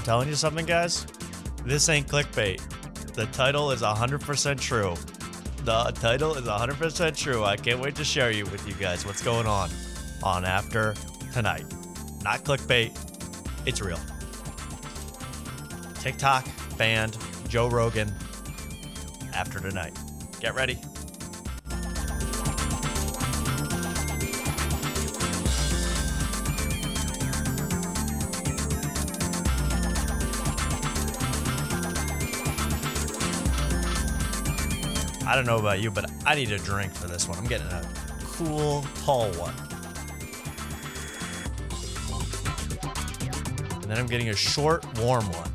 telling you something, guys. This ain't clickbait. The title is 100% true. The title is 100% true. I can't wait to share you with you guys what's going on After Tonight. Not clickbait. It's real. TikTok banned Joe Rogan After Tonight. Get ready. I don't know about you, but I need a drink for this one. I'm getting a cool, tall one. And then I'm getting a short, warm one.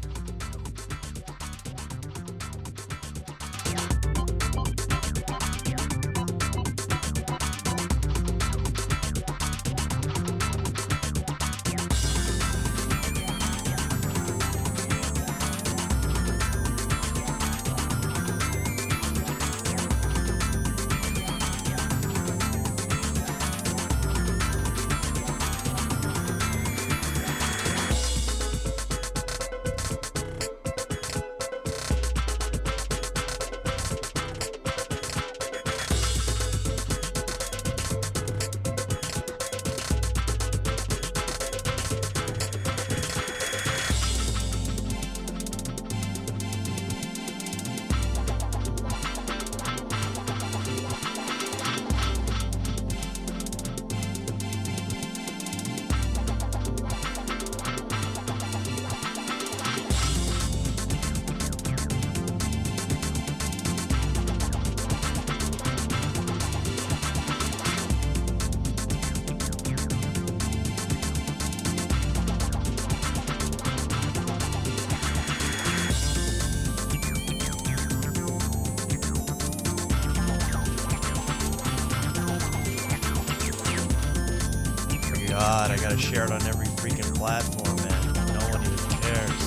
God, I gotta share it on every freaking platform, man. No one even cares.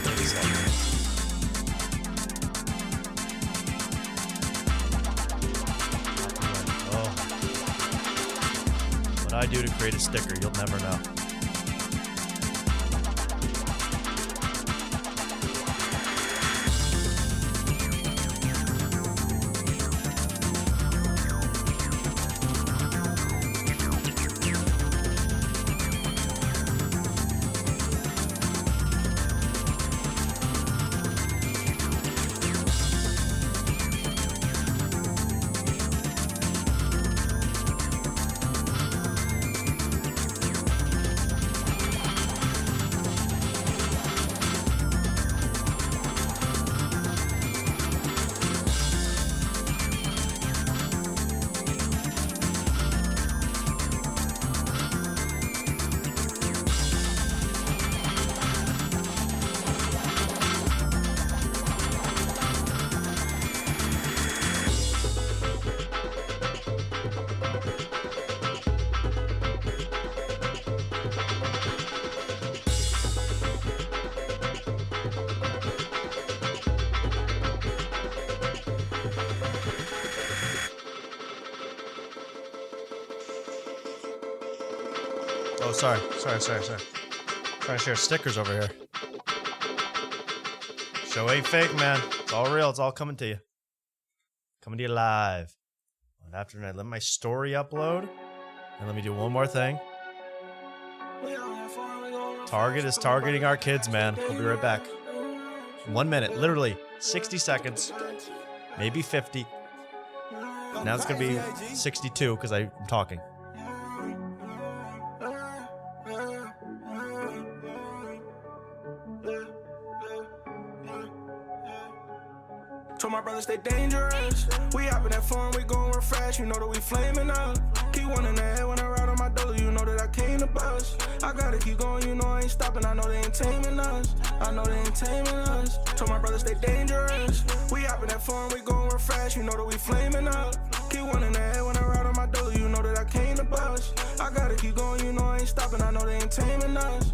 Wait a second. Oh. What I do to create a sticker, you'll never know. Oh, sorry. Trying to share stickers over here. Show ain't fake, man. It's all real. It's all coming to you. Coming to you live. And after tonight, let my story upload. And let me do one more thing. Target is targeting our kids, man. We'll be right back. 1 minute. Literally 60 seconds. Maybe 50. Now it's going to be 62 because I'm talking. Told my brother stay dangerous. We hoppin' that phone, we gon' refresh. You know that we flamin' up. Keep one in the head when I ride on my dollar. You know that I came to bust. I gotta keep going, you know I ain't stopping. I know they ain't taming us. Told my brother stay dangerous. We hoppin' that phone, we gon' refresh. You know that we flamin' up. Keep one in the head when I ride on my dollar. You know that I came to bust. I gotta keep going, you know I ain't stopping. I know they ain't taming us.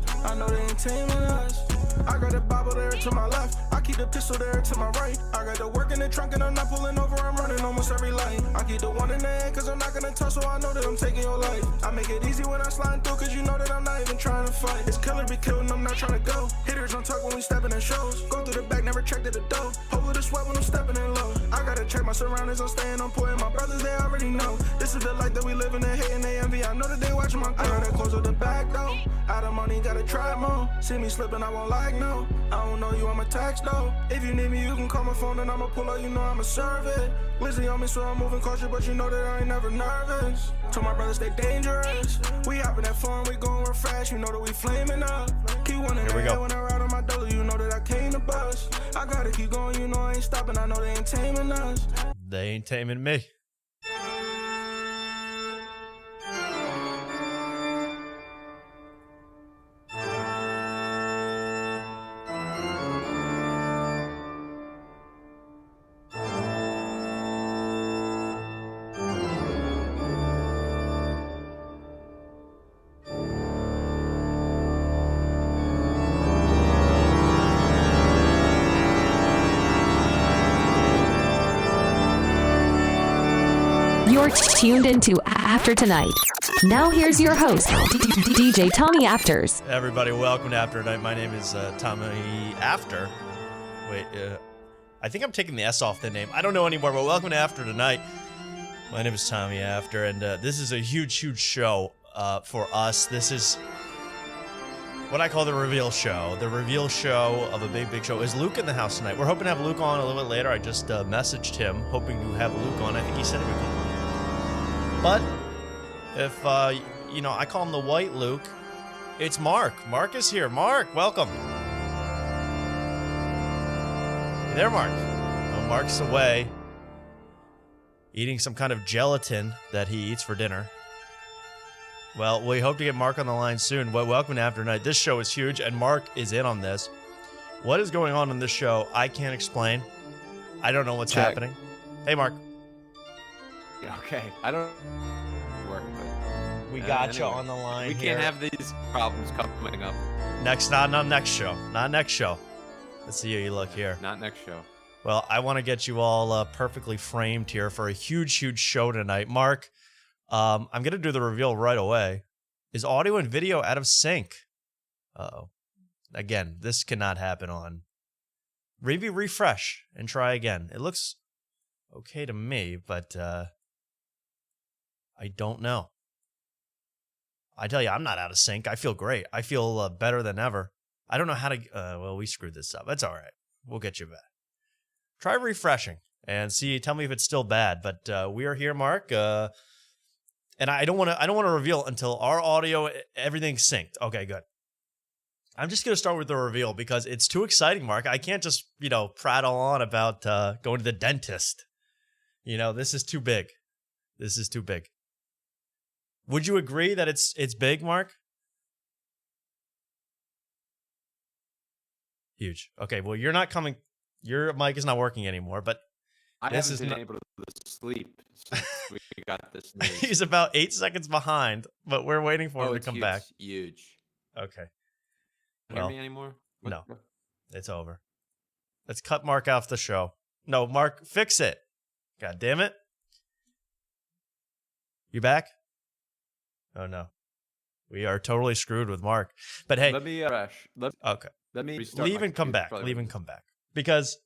I got that Bible there to my left. I keep the pistol there to my right. I got the work in the trunk and I'm not pulling over, I'm running almost every light. I keep the one in the head cause I'm not gonna touch, so I know that I'm taking your life. I make it easy when I slide through cause you know that I'm not even trying to fight. It's killer be killed and I'm not trying to go. Hitters don't talk when we stepping in shows. Go through the back, never check to the door. Hold with the sweat when I'm stepping in low. I gotta check my surroundings, I'm staying on point. My brothers, they already know. This is the life that we live in, they hating, they envy. I know that they watching my go. I know that close with the back though. Out of money, gotta try more. See me slipping, I won't like no. I don't know you, I'ma text though. If you need me, you can call my phone and I'ma pull up, you know I'ma serve it. Lizzie on me, so I'm moving cautious, but you know that I ain't never nervous. Told my brothers stay dangerous. We hopping that phone, we going real fast, you know that we flaming up. Keep one in the head when I ride on my dollar, you know that I came to bust. I gotta keep going, you know I ain't stopping, I know they ain't taming us. They ain't taming me. You're tuned into After Tonight. Now here's your host, DJ Tommy Afters. Everybody, welcome to After Tonight. My name is Tommy After. Wait, I think I'm taking the S off the name. I don't know anymore, but welcome to After Tonight. My name is Tommy After, and this is a huge, huge show for us. This is what I call the reveal show. The reveal show of a big, big show. Is Luke in the house tonight? We're hoping to have Luke on a little bit later. I just messaged him, hoping to have Luke on. I think he said he would come. But if, you know, I call him the White Luke, it's Mark. Mark is here. Mark, welcome. Hey there, Mark. Well, Mark's away eating some kind of gelatin that he eats for dinner. Well, we hope to get Mark on the line soon. Well, welcome to After Night. This show is huge, and Mark is in on this. What is going on in this show, I can't explain. I don't know what's happening. Hey, Mark. Okay, I don't work, but we got you on the line. We can't have these problems coming up. Not next show. Not next show. Let's see how you look here. Not next show. Well, I want to get you all perfectly framed here for a huge, huge show tonight. Mark, I'm going to do the reveal right away. Is audio and video out of sync? Uh-oh. Again, this cannot happen on. Maybe refresh and try again. It looks okay to me, but I don't know. I tell you, I'm not out of sync. I feel great. I feel better than ever. I don't know how to... well, we screwed this up. That's all right. We'll get you back. Try refreshing and see. Tell me if it's still bad. But we are here, Mark. And I don't want to reveal until our audio, everything's synced. Okay, good. I'm just going to start with the reveal because it's too exciting, Mark. I can't just, prattle on about going to the dentist. This is too big. This is too big. Would you agree that it's big, Mark? Huge. Okay, well, you're not coming. Your mic is not working anymore, but I haven't been able to sleep since we got this news. He's about 8 seconds behind, but we're waiting for him to come back. Huge. Okay. Hear me anymore? No, it's over. Let's cut Mark off the show. No, Mark, fix it. God damn it. You back? Oh, no. We are totally screwed with Mark. But hey. Let me refresh. Okay. Let me restart. Leave and come back. Leave and come back. Because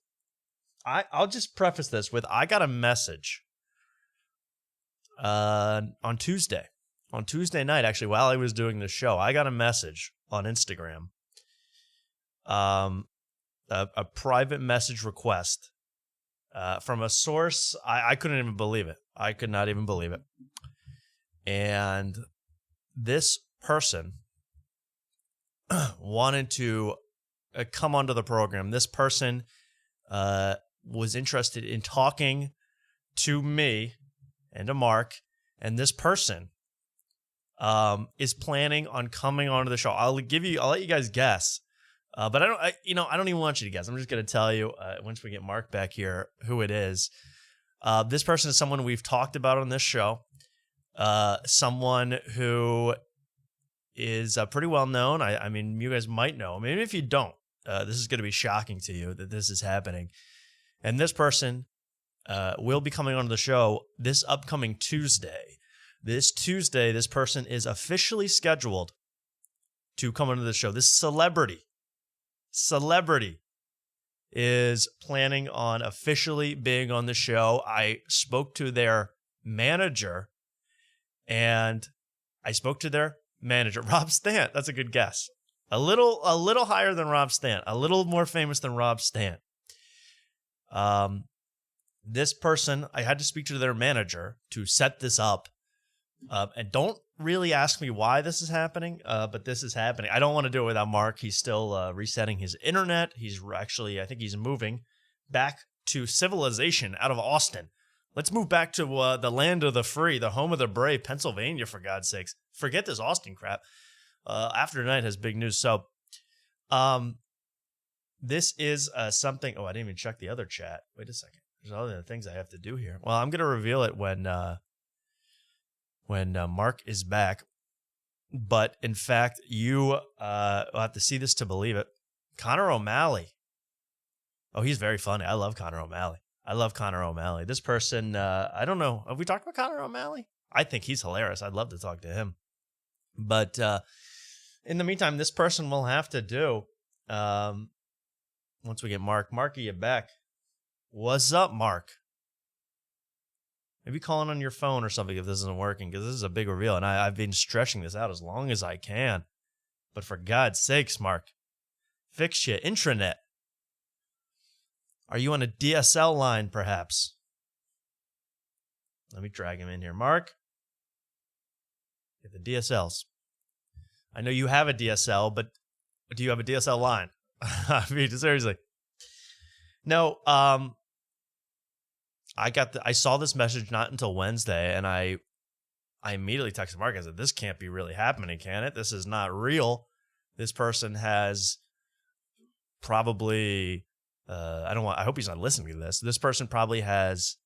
I'll just preface this with I got a message on Tuesday. On Tuesday night, actually, while I was doing the show, I got a message on Instagram. A private message request from a source. I couldn't even believe it. I could not even believe it. And this person wanted to come onto the program. This person was interested in talking to me and to Mark, and this person is planning on coming onto the show. I'll let you guys guess, but I don't even want you to guess. I'm just going to tell you once we get Mark back here who it is. This person is someone we've talked about on this show. Someone who is pretty well known. I mean, you guys might know. Maybe if you don't, this is going to be shocking to you that this is happening. And this person will be coming onto the show this upcoming Tuesday. This Tuesday, this person is officially scheduled to come onto the show. This celebrity is planning on officially being on the show. I spoke to their manager, Rob Stant. That's a good guess. A little higher than Rob Stant, a little more famous than Rob Stant. This person, I had to speak to their manager to set this up. And don't really ask me why this is happening, but this is happening. I don't want to do it without Mark. He's still resetting his internet. He's actually, I think he's moving back to civilization out of Austin. Let's move back to the land of the free, the home of the brave, Pennsylvania, for God's sakes. Forget this Austin crap. After Tonight has big news. So this is something. Oh, I didn't even check the other chat. Wait a second. There's other things I have to do here. Well, I'm going to reveal it when Mark is back. But in fact, you will have to see this to believe it. Connor O'Malley. Oh, he's very funny. I love Connor O'Malley. This person, I don't know. Have we talked about Connor O'Malley? I think he's hilarious. I'd love to talk to him. But in the meantime, this person will have to do, once we get Mark. Mark, are you back? What's up, Mark? Maybe calling on your phone or something if this isn't working, because this is a big reveal, and I've been stretching this out as long as I can. But for God's sakes, Mark, fix your intranet. Are you on a DSL line, perhaps? Let me drag him in here. Mark? Get the DSLs. I know you have a DSL, but do you have a DSL line? I mean, seriously. No, I saw this message not until Wednesday, and I immediately texted Mark. I said, this can't be really happening, can it? This is not real. This person has probably, I hope he's not listening to this. This person probably has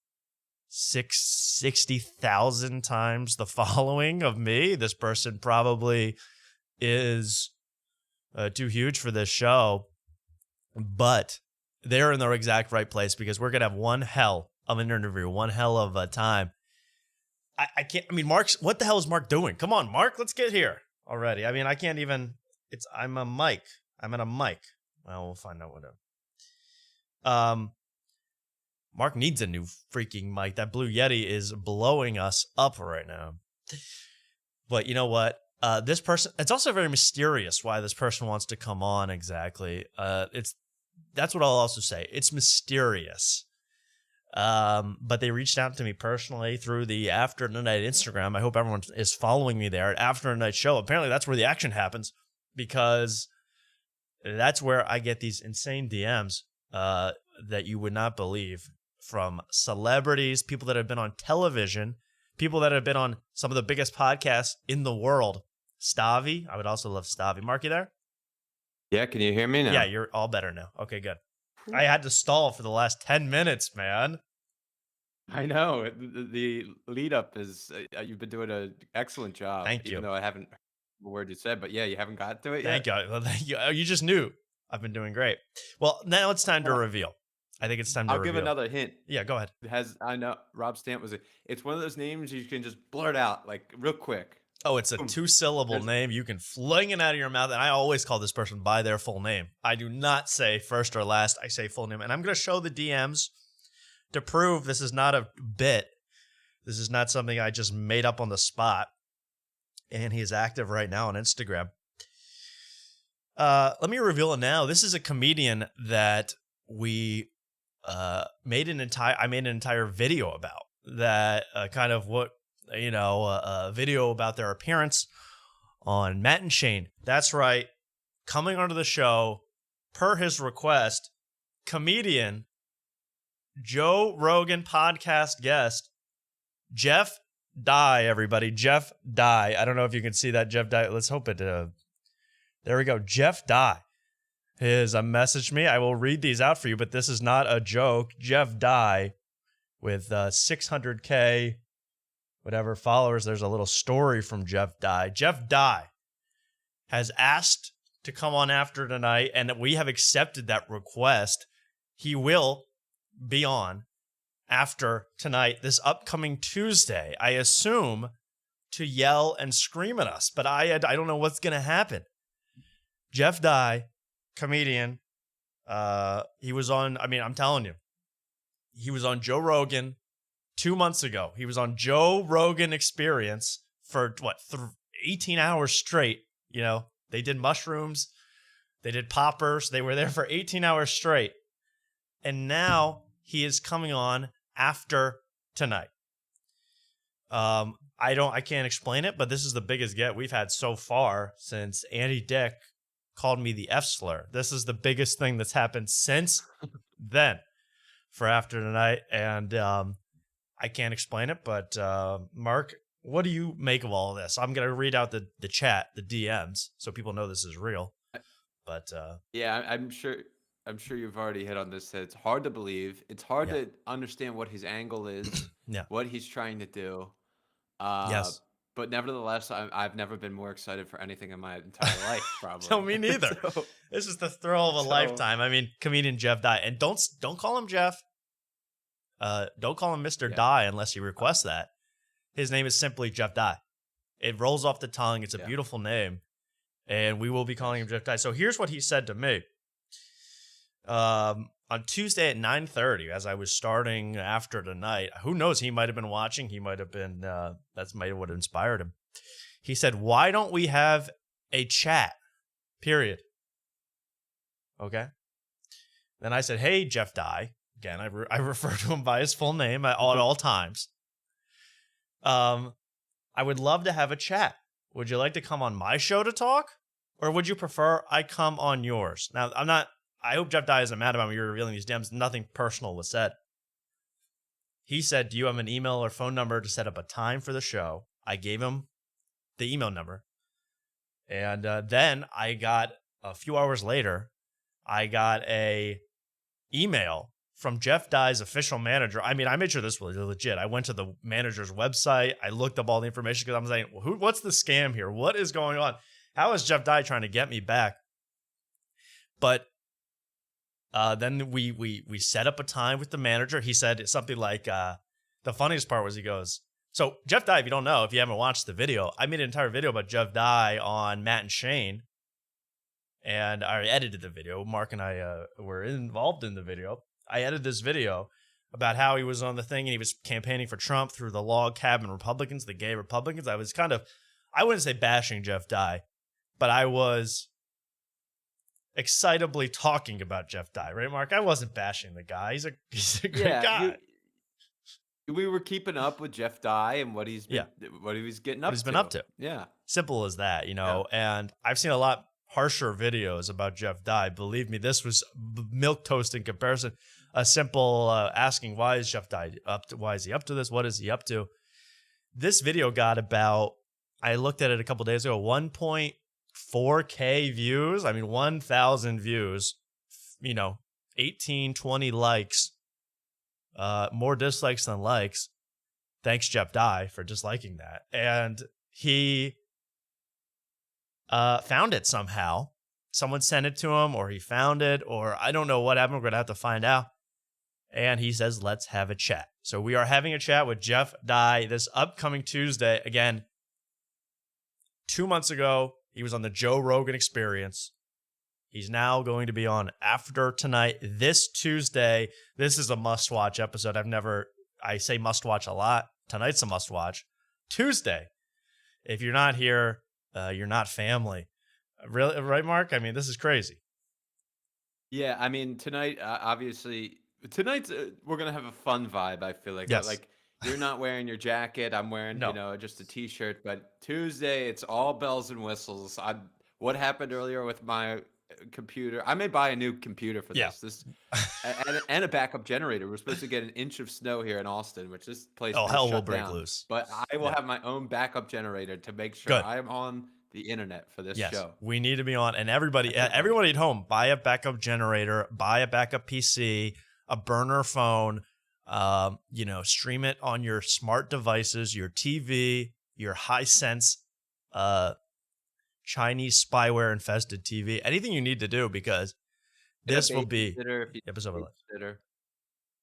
60,000 times the following of me. This person probably is too huge for this show, but they're in the exact right place, because we're going to have one hell of an interview, one hell of a time. I can't, what the hell is Mark doing? Come on, Mark, let's get here already. I mean, I can't even, I'm at a mic. Well, we'll find out whatever. Mark needs a new freaking mic. That Blue Yeti is blowing us up right now. But you know what? This person, it's also very mysterious why this person wants to come on exactly. That's what I'll also say. It's mysterious. But they reached out to me personally through the After Tonight Instagram. I hope everyone is following me there at After Tonight Show. Apparently that's where the action happens, because that's where I get these insane DMs that you would not believe, from celebrities, people that have been on television, people that have been on some of the biggest podcasts in the world. Stavi, I would also love Stavi. Mark, you there? Yeah, can you hear me now? Yeah, you're all better now. Okay, good. I had to stall for the last 10 minutes, man. I know. The lead up is, you've been doing an excellent job. Thank you. Even though I haven't heard a word you said, but yeah, you haven't got to it Thank yet. you. Well, thank you. You just knew. I've been doing great. Well, now it's time to reveal. I think it's time to reveal. I'll give another hint. Yeah, go ahead. I know Rob Stant it's one of those names you can just blurt out like real quick. Oh, it's a 2-syllable name. You can fling it out of your mouth. And I always call this person by their full name. I do not say first or last. I say full name. And I'm going to show the DMs to prove this is not a bit. This is not something I just made up on the spot. And he is active right now on Instagram. Let me reveal it now. This is a comedian that I made an entire video about, that kind of what, a video about their appearance on Matt and Shane. That's right. Coming onto the show, per his request, comedian, Joe Rogan podcast guest, Jeff Dye, everybody. Jeff Dye. I don't know if you can see that, Jeff Dye. Let's hope it, there we go. Jeff Dye has messaged me. I will read these out for you, but this is not a joke. Jeff Dye with 600K whatever followers. There's a little story from Jeff Dye. Jeff Dye has asked to come on after tonight, and we have accepted that request. He will be on after tonight, this upcoming Tuesday, I assume, to yell and scream at us. But I don't know what's going to happen. Jeff Dye, comedian, he was on, I'm telling you, he was on Joe Rogan 2 months ago. He was on Joe Rogan Experience for 18 hours straight. You know, they did mushrooms, they did poppers. They were there for 18 hours straight. And now he is coming on after tonight. I can't explain it, but this is the biggest get we've had so far since Andy Dick called me the F slur. This is the biggest thing that's happened since then for after tonight. And I can't explain it, but Mark, what do you make of all of this? I'm going to read out the chat, the DMs, so people know this is real. But yeah, I'm sure you've already hit on this. It's hard to believe. It's hard to understand what his angle is, what he's trying to do. Yes. But nevertheless, I've never been more excited for anything in my entire life, probably. No, me neither. This is the thrill of a lifetime. I mean, comedian Jeff Dye. And don't call him Jeff. Don't call him Mr. Dye unless you request that. His name is simply Jeff Dye. It rolls off the tongue. It's a beautiful name. And we will be calling him Jeff Dye. So here's what he said to me. On Tuesday at 9:30, as I was starting after tonight, who knows? He might have been watching. He might have been. That's might have what inspired him. He said, "Why don't we have a chat?" Period. Okay. Then I said, "Hey, Jeff Dye." Again, I refer to him by his full name at all times. I would love to have a chat. Would you like to come on my show to talk, or would you prefer I come on yours? Now, I'm not. I hope Jeff Dye isn't mad about me revealing these DMs. Nothing personal was said. He said, "Do you have an email or phone number to set up a time for the show?" I gave him the email number. And then I got, a few hours later, I got a email from Jeff Dye's official manager. I mean, I made sure this was legit. I went to the manager's website. I looked up all the information because I'm saying, what's the scam here? What is going on? How is Jeff Dye trying to get me back? But then we set up a time with the manager. He said something like, the funniest part was he goes, so Jeff Dye, if you don't know, if you haven't watched the video, I made an entire video about Jeff Dye on Matt and Shane. And I edited the video. Mark and I were involved in the video. I edited this video about how he was on the thing and he was campaigning for Trump through the log cabin Republicans, the gay Republicans. I was kind of, I wouldn't say bashing Jeff Dye, but I was excitably talking about Jeff Dye, right, Mark? I wasn't bashing the guy. He's a good guy. We were keeping up with Jeff Dye and what he's been, what he was getting up to. What he's been up to. Yeah. Simple as that, you know. Yeah. And I've seen a lot harsher videos about Jeff Dye. Believe me, this was milk toast in comparison. A simple asking, why is Jeff Dye up to? Why is he up to this? What is he up to? This video got about, I looked at it a couple days ago, 1.4K views. I mean, 1,000 views, you know, 18, 20 likes, more dislikes than likes. Thanks, Jeff Dye, for disliking that. And he found it somehow. Someone sent it to him, or he found it, or I don't know what happened. We're going to have to find out. And he says, let's have a chat. So we are having a chat with Jeff Dye this upcoming Tuesday. Again, 2 months ago, he was on the Joe Rogan Experience. He's now going to be on After Tonight this Tuesday. This is a must-watch episode. I say must-watch a lot. Tonight's a must-watch. Tuesday, if you're not here, you're not family. Really, right, Mark? I mean, this is crazy. Yeah, I mean, tonight, obviously, tonight's we're gonna have a fun vibe. I feel like, yes. Like you're not wearing your jacket. I'm wearing, just a t-shirt. But Tuesday, it's all bells and whistles. What happened earlier with my computer? I may buy a new computer for this. And a backup generator. We're supposed to get an inch of snow here in Austin, which this place hell will break loose. But I will have my own backup generator to make sure I am on the internet for this show. We need to be on, and everybody at home, buy a backup generator, buy a backup PC, a burner phone, stream it on your smart devices, your TV, your Hisense Chinese spyware infested TV. Anything you need to do, because this will be episode 11.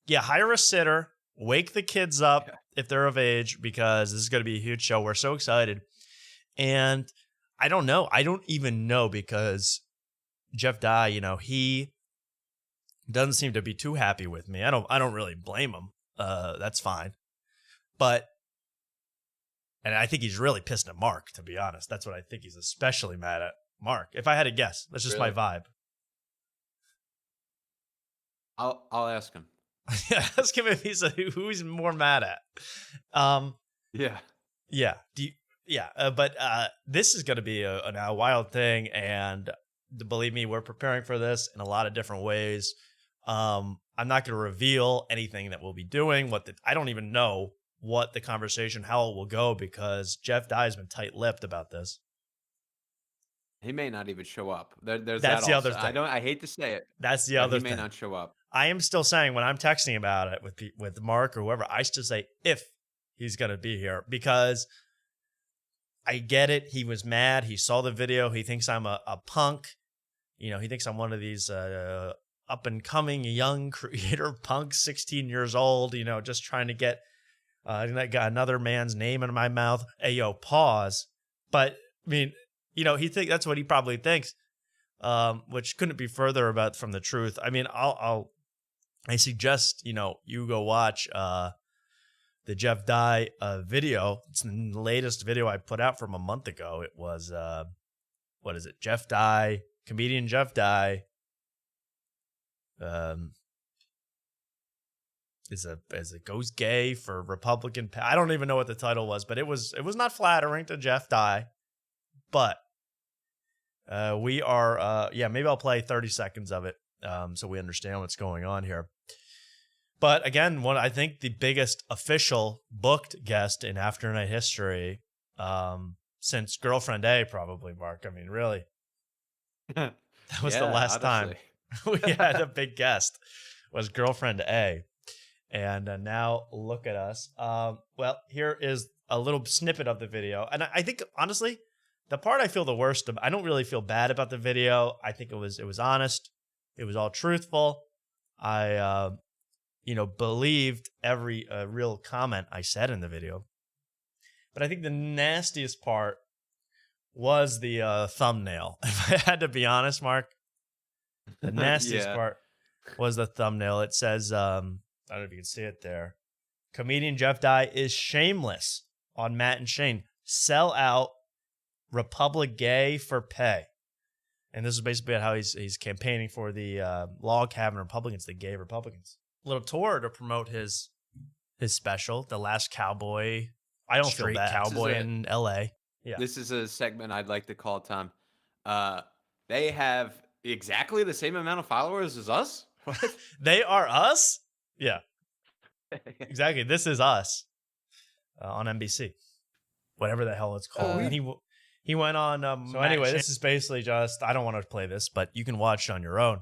Yeah, hire a sitter, wake the kids up if they're of age, because this is going to be a huge show. We're so excited. And I don't know. I don't even know, because Jeff Dye, he doesn't seem to be too happy with me. I don't really blame him. That's fine. And I think he's really pissed at Mark, to be honest. That's what I think he's especially mad at Mark. If I had to guess, that's just my vibe. I'll ask him. Yeah, ask him if who he's more mad at. Yeah. But this is going to be a wild thing, and believe me, we're preparing for this in a lot of different ways. I'm not going to reveal anything that we'll be doing. I don't even know what the conversation, how it will go, because Jeff Dye has been tight-lipped about this. He may not even show up. There's That's the other thing. I hate to say it. That's the other thing. He may not show up. I am still saying, when I'm texting about it with Mark or whoever, I still say if he's going to be here, because I get it. He was mad. He saw the video. He thinks I'm a punk. He thinks I'm one of these up-and-coming young creator punks, 16 years old, just trying to get another man's name in my mouth. Hey, yo, pause. But, I mean, that's what he probably thinks, which couldn't be further from the truth. I mean, I suggest, you go watch the Jeff Dye video. It's the latest video I put out from a month ago. It was, what is it? Jeff Dye, comedian Jeff Dye, is it goes gay for Republican. I don't even know what the title was, but it was not flattering to Jeff Dye. But we are, maybe I'll play 30 seconds of it so we understand what's going on here. But again, I think the biggest official booked guest in After Night history since Girlfriend A, probably, Mark. I mean, really. That was the last time we had a big guest, was Girlfriend A. And now look at us. Well, here is a little snippet of the video. And I think, honestly, the part I feel the worst of, I don't really feel bad about the video. I think it was honest. It was all truthful. I, believed every real comment I said in the video. But I think the nastiest part was the thumbnail. If I had to be honest, Mark, the nastiest part was the thumbnail. It says, I don't know if you can see it there. Comedian Jeff Dye is shameless on Matt and Shane. Sell out Republic gay for pay. And this is basically how he's campaigning for the log cabin Republicans, the gay Republicans. A little tour to promote his special, The Last Cowboy. I don't feel bad. Cowboy in L.A. Yeah. This is a segment I'd like to call, Tom. They have exactly the same amount of followers as us? What? They are us? Yeah. Exactly. This is us on NBC. Whatever the hell it's called. And he went on. So anyway, this is basically just, I don't want to play this, but you can watch it on your own.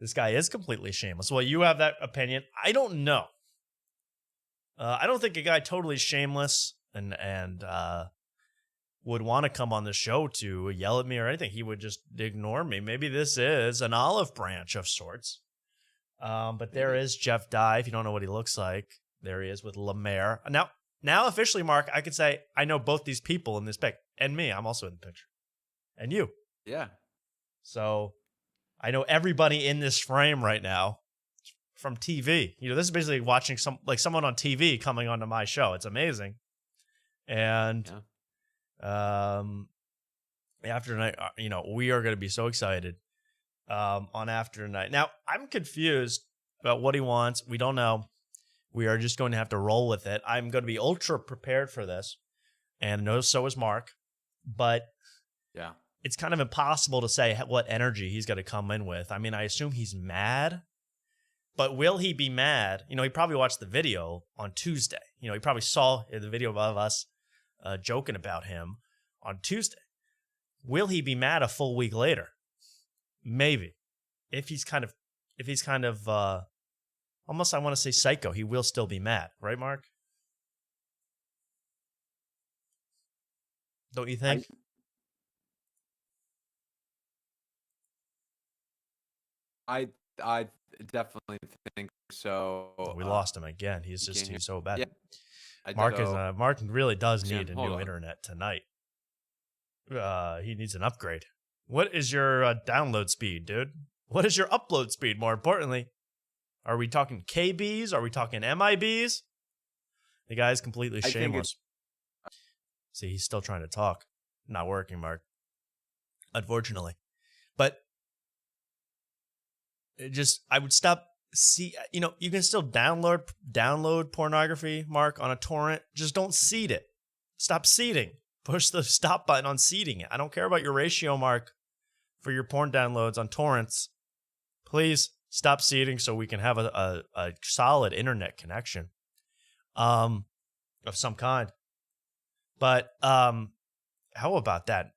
This guy is completely shameless. Well, you have that opinion. I don't know. I don't think a guy totally shameless and would want to come on the show to yell at me or anything. He would just ignore me. Maybe this is an olive branch of sorts. But there is Jeff Dye. If you don't know what he looks like, there he is with Lemaire. Now officially, Mark, I could say I know both these people in this pic. And me, I'm also in the picture. And you. Yeah. So I know everybody in this frame right now from TV. This is basically watching someone on TV coming onto my show. It's amazing. And After Night, we are going to be so excited on After Night. Now, I'm confused about what he wants. We don't know. We are just going to have to roll with it. I'm going to be ultra prepared for this. And so is Mark. But yeah, it's kind of impossible to say what energy he's going to come in with. I mean, I assume he's mad. But will he be mad? He probably watched the video on Tuesday. He probably saw the video of us joking about him on Tuesday. Will he be mad a full week later? Maybe. If he's kind of almost, I want to say psycho, he will still be mad. Right, Mark? Don't you think? I definitely think so. We lost him again. You can't hear? He's so bad. Yeah, I did. Mark really does Sam, need a hold new on. internet tonight. He needs an upgrade. What is your download speed, dude? What is your upload speed? More importantly, are we talking KBs? Are we talking MIBs? The guy's completely shameless. See, he's still trying to talk. Not working, Mark. Unfortunately. But I would stop. You can still download pornography, Mark, on a torrent. Just don't seed it. Stop seeding. Push the stop button on seeding it. I don't care about your ratio, Mark, for your porn downloads on torrents. Please stop seeding so we can have a solid internet connection of some kind. But how about that?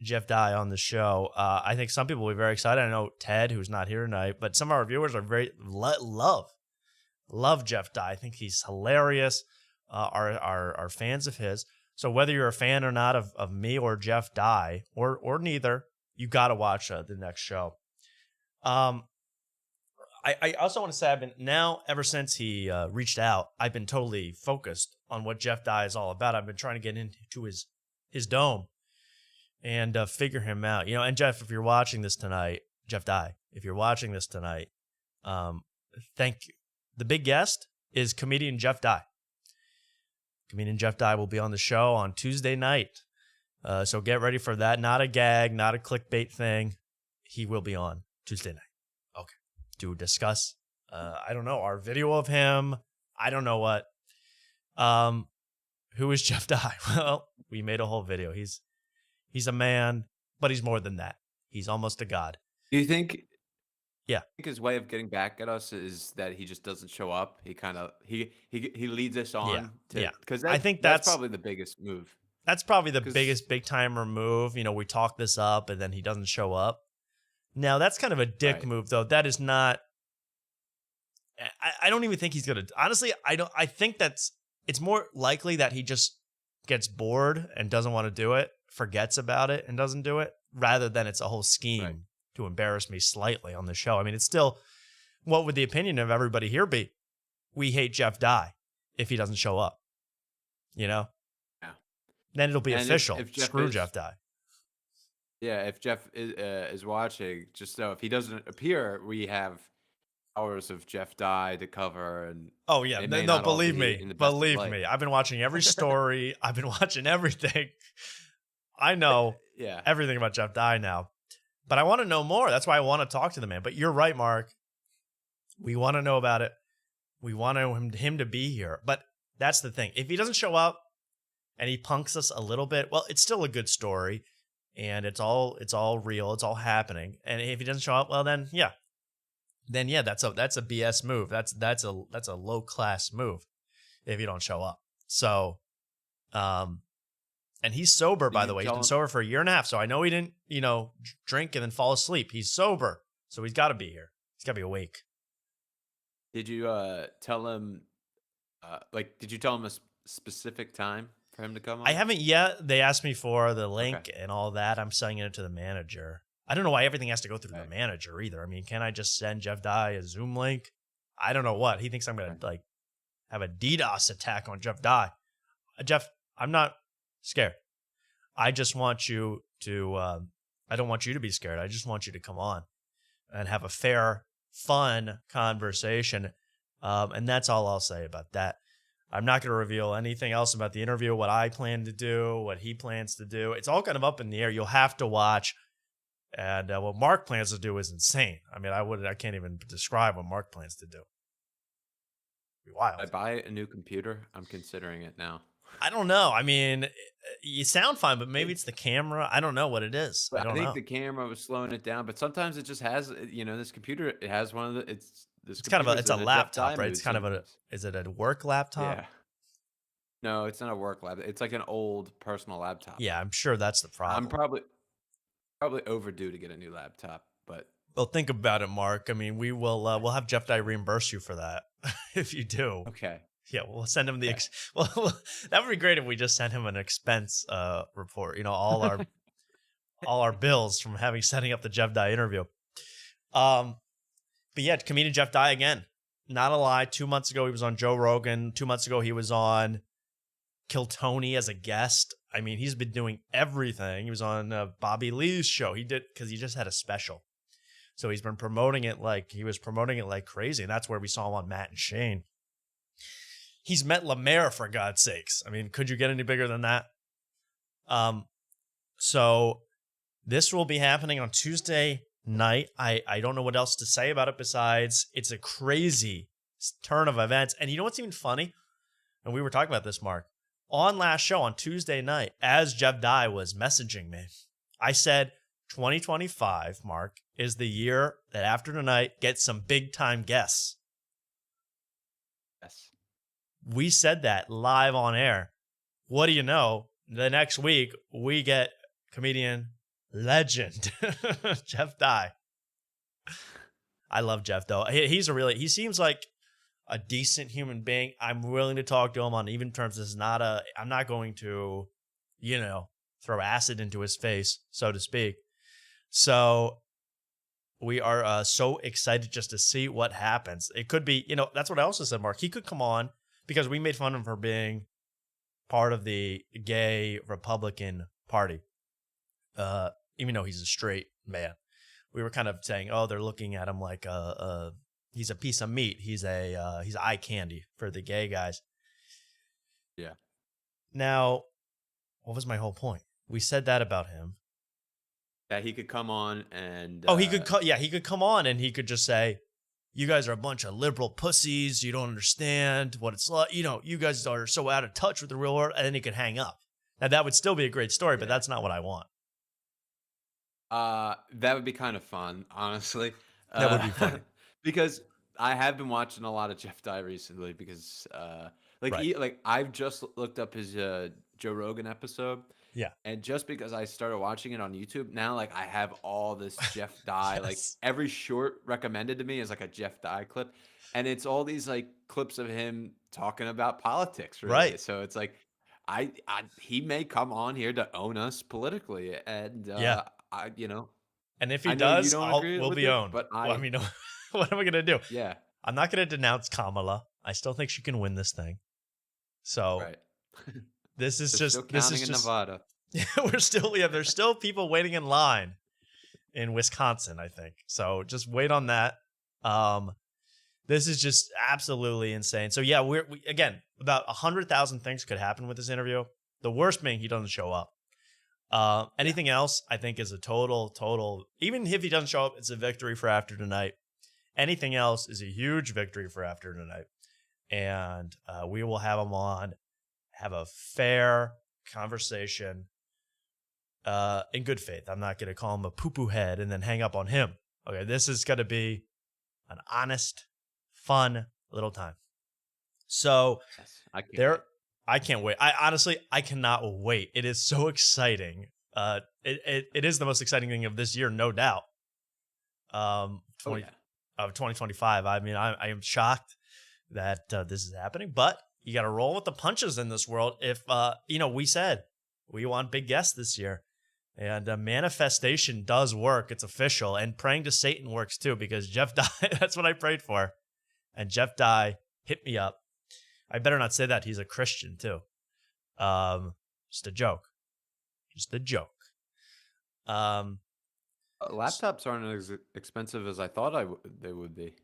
Jeff Dye on the show. I think some people will be very excited. I know Ted, who's not here tonight, but some of our viewers are very love Jeff Dye. I think he's hilarious. Are fans of his. So whether you're a fan or not of me or Jeff Dye or neither, you got to watch the next show. I also want to say I've been now ever since he reached out, I've been totally focused on what Jeff Dye is all about. I've been trying to get into his dome and figure him out. And Jeff, if you're watching this tonight, Jeff Dye, if you're watching this tonight, thank you. The big guest is comedian Jeff Dye. Comedian Jeff Dye will be on the show on Tuesday night. So get ready for that. Not a gag, not a clickbait thing. He will be on Tuesday night. Okay. To discuss, I don't know, our video of him. I don't know what. Who is Jeff Dye? Well, we made a whole video. He's a man, but he's more than that. He's almost a god. Do you think? Yeah. I think his way of getting back at us is that he just doesn't show up. He kind of he leads us on. Yeah. Because I think that's probably the biggest move. That's probably the biggest big timer move. We talk this up and then he doesn't show up. Now that's kind of a dick move, though. That is not. I don't even think he's gonna. Honestly, I think it's more likely that he just gets bored and doesn't want to do it, forgets about it and doesn't do it, rather than it's a whole scheme to embarrass me slightly on the show. I mean, it's still, what would the opinion of everybody here be? We hate Jeff Dye if he doesn't show up. Yeah. Then it'll be official. If Screw Jeff Dye. Yeah, if Jeff is watching, just so if he doesn't appear, we have hours of Jeff Dye to cover. And no, believe me, I've been watching every story. I've been watching everything. I know everything about Jeff Dye now, but I want to know more. That's why I want to talk to the man. But you're right, Mark. We want to know about it. We want him to be here. But that's the thing. If he doesn't show up and he punks us a little bit, well, it's still a good story. And it's all real. It's all happening. And if he doesn't show up, well, then that's a BS move. That's a low class move if you don't show up. So, and he's sober, by the way. He's been sober for 1.5 years. So I know he didn't, drink and then fall asleep. He's sober, so he's got to be here. He's got to be awake. Did you tell him? Did you tell him a specific time for him to come on? I haven't yet. They asked me for the link and all that. I'm sending it to the manager. I don't know why everything has to go through the manager either. I mean, can I just send Jeff Dye a Zoom link? I don't know what. He thinks I'm going to have a DDoS attack on Jeff Dye. Jeff, I'm not scared. I just want you to, I don't want you to be scared. I just want you to come on and have a fair, fun conversation. And that's all I'll say about that. I'm not going to reveal anything else about the interview, what I plan to do, what he plans to do. It's all kind of up in the air. You'll have to watch. And what Mark plans to do is insane. I mean, I can't even describe what Mark plans to do. It'd be wild. I buy a new computer. I'm considering it now. I don't know. I mean, you sound fine, but maybe it's the camera. I don't know what it is. I don't know. The camera was slowing it down, but sometimes it just has, this computer, it has one of the, it's kind of it's a laptop, right? It's kind of is it a work laptop? Yeah. No, it's not a work laptop. It's like an old personal laptop. Yeah, I'm sure that's the problem. I'm probably overdue to get a new laptop, but. Well, think about it, Mark. I mean, we'll have Jeff Dye reimburse you for that if you do. Okay. Yeah, we'll send him the well, that would be great if we just sent him an expense report. All our bills from setting up the Jeff Dye interview. But yeah, comedian Jeff Dye again. Not a lie. 2 months ago, he was on Joe Rogan. 2 months ago, he was on Kill Tony as a guest. I mean, he's been doing everything. He was on Bobby Lee's show. He did because he just had a special. So he's been promoting it like crazy. And that's where we saw him on Matt and Shane. He's met Lemaire, for God's sakes. I mean, could you get any bigger than that? So this will be happening on Tuesday night. I don't know what else to say about it besides it's a crazy turn of events. And you know what's even funny? And we were talking about this, Mark. On last show on Tuesday night, as Jeff Dye was messaging me, I said 2025, Mark, is the year that After Tonight gets some big-time guests. Yes. We said that live on air. What do you know? The next week, we get comedian legend Jeff Dye. I love Jeff, though. He seems like a decent human being. I'm willing to talk to him on even terms. I'm not going to, throw acid into his face, so to speak. So we are so excited just to see what happens. It could be, that's what I also said, Mark. He could come on because we made fun of him for being part of the gay Republican Party, even though he's a straight man. We were kind of saying, oh, they're looking at him like he's a piece of meat. He's eye candy for the gay guys. Yeah. Now, what was my whole point? We said that about him. That he could come on and he could come on and he could just say, you guys are a bunch of liberal pussies. You don't understand what it's like. You guys are so out of touch with the real world. And then he could hang up. Now, that would still be a great story, but that's not what I want. That would be kind of fun, honestly. That would be fun. Because I have been watching a lot of Jeff Dye recently because I've just looked up his Joe Rogan episode. Yeah. And just because I started watching it on YouTube, now I have all this Jeff Dye. Yes. Every short recommended to me is a Jeff Dye clip. And it's all these clips of him talking about politics, really. Right. So it's he may come on here to own us politically. And and if he I know does, you don't agree we'll with be it, owned. but what am I going to do? Yeah. I'm not going to denounce Kamala. I still think she can win this thing. So Right. this is They're still counting in Nevada. There's still people waiting in line in Wisconsin, I think. So just wait on that. This is just absolutely insane. So yeah, we again, about 100,000 things could happen with this interview. The worst being he doesn't show up. Anything else, I think, is a total. Even if he doesn't show up, it's a victory for After Tonight. Anything else is a huge victory for After Tonight. And we will have him on, have a fair conversation in good faith. I'm not going to call him a poo-poo head and then hang up on him. Okay, this is going to be an honest, fun little time. So yes, I can't wait. I cannot wait. It is so exciting. It is the most exciting thing of this year, no doubt. Of 2025. I mean, I am shocked that this is happening, but you got to roll with the punches in this world. If we said we want big guests this year, and manifestation does work. It's official, and praying to Satan works too, because Jeff Dye. That's what I prayed for, and Jeff Dye hit me up. I better not say that. He's a Christian too. Just a joke. Laptops aren't as expensive as I thought they would be.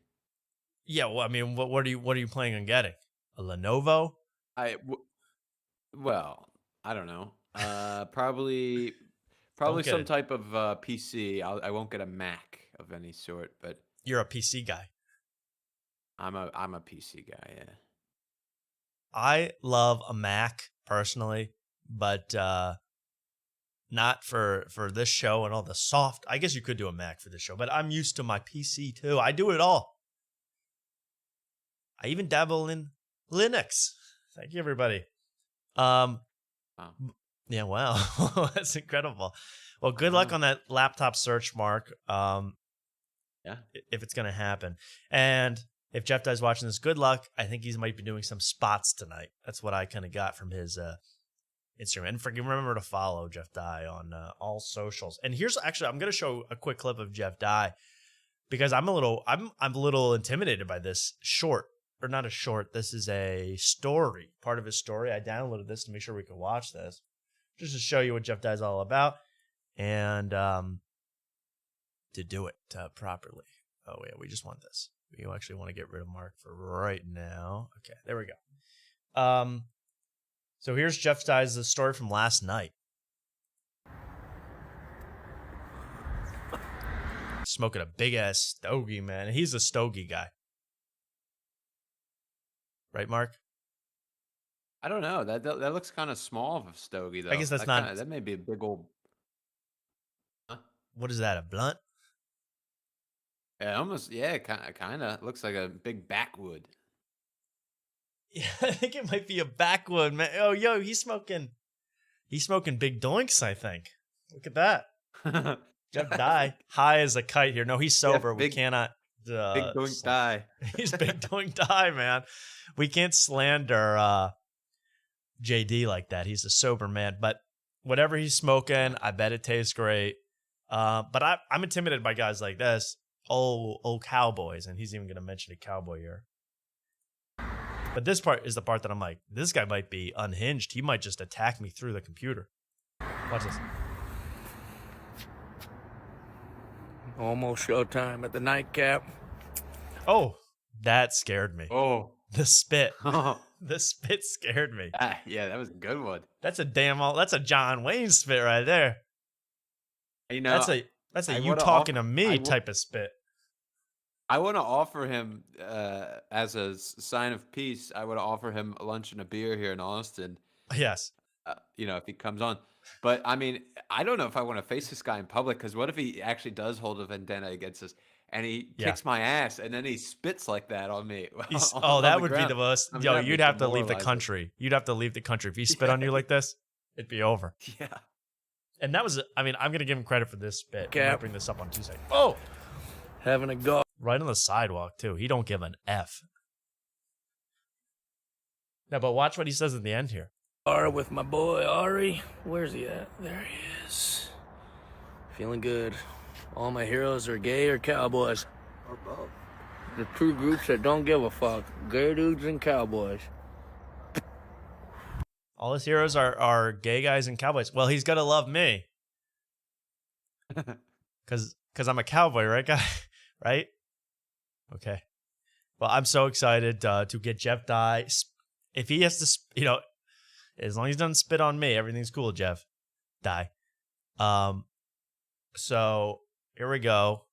Yeah, well, I mean, what are you planning on getting? A Lenovo? Well, I don't know. Probably some type of PC. I won't get a Mac of any sort, but you're a PC guy. I'm a PC guy. Yeah. I love a Mac personally, but not for this show and all the soft. I guess you could do a Mac for this show, but I'm used to my PC too. I do it all. I even dabble in Linux. Thank you, everybody. Wow. Yeah, wow. That's incredible. Well, good luck on that laptop search, Mark. Yeah. If it's going to happen. And if Jeff Dye's watching this, good luck. I think he might be doing some spots tonight. That's what I kind of got from his Instagram. And remember to follow Jeff Dye on all socials. And here's actually, I'm going to show a quick clip of Jeff Dye because I'm a little intimidated by this short, or not a short. This is a story, part of his story. I downloaded this to make sure we could watch this, just to show you what Jeff Dye is all about, and to do it properly. Oh yeah, we just want this. We actually want to get rid of Mark for right now. Okay, there we go. So here's Jeff Dye's the story from last night. Smoking a big ass stogie, man. He's a stogie guy. Right, Mark? I don't know. That looks kind of small of a stogie, though. I guess that's not. That may be a big old. Huh? What is that? A blunt? Yeah, almost. Yeah, kind of. Looks like a big backwood. Yeah, I think it might be a backwood, man. Oh, yo, he's smoking big doinks, I think. Look at that. Jeff Dye, high as a kite here. No, he's sober. Yeah, We cannot. Big doink Dye. He's big doink Dye, man. We can't slander JD like that. He's a sober man. But whatever he's smoking, I bet it tastes great. But I'm intimidated by guys like this. Old cowboys. And he's even going to mention a cowboy here. But this part is the part that I'm like, this guy might be unhinged. He might just attack me through the computer. Watch this. Almost showtime at the nightcap. Oh, that scared me. Oh. The spit. Oh. The spit scared me. Yeah, that was a good one. That's a John Wayne spit right there. You know, that's a you talking to me type of spit. I want to offer him, as a sign of peace, I would offer him lunch and a beer here in Austin. Yes. If he comes on. But, I mean, I don't know if I want to face this guy in public, because what if he actually does hold a vendetta against us, and he kicks my ass, and then he spits like that on me? That would be the most. Yo, you'd have to leave the country. You'd have to leave the country. If he spit on you like this, it'd be over. Yeah. And that was, I'm going to give him credit for this spit. I'm going to bring this up on Tuesday. Oh! Having a go. Right on the sidewalk, too. He don't give an F. No, but watch what he says at the end here. With my boy Ari. Where's he at? There he is. Feeling good. All my heroes are gay or cowboys. Or both. The two groups that don't give a fuck. Gay dudes and cowboys. All his heroes are gay guys and cowboys. Well, he's gonna love me. Cause I'm a cowboy, right, guy? Right? Okay. Well, I'm so excited to get Jeff Dye. If he has to, as long as he doesn't spit on me, everything's cool, Jeff Dye. So here we go.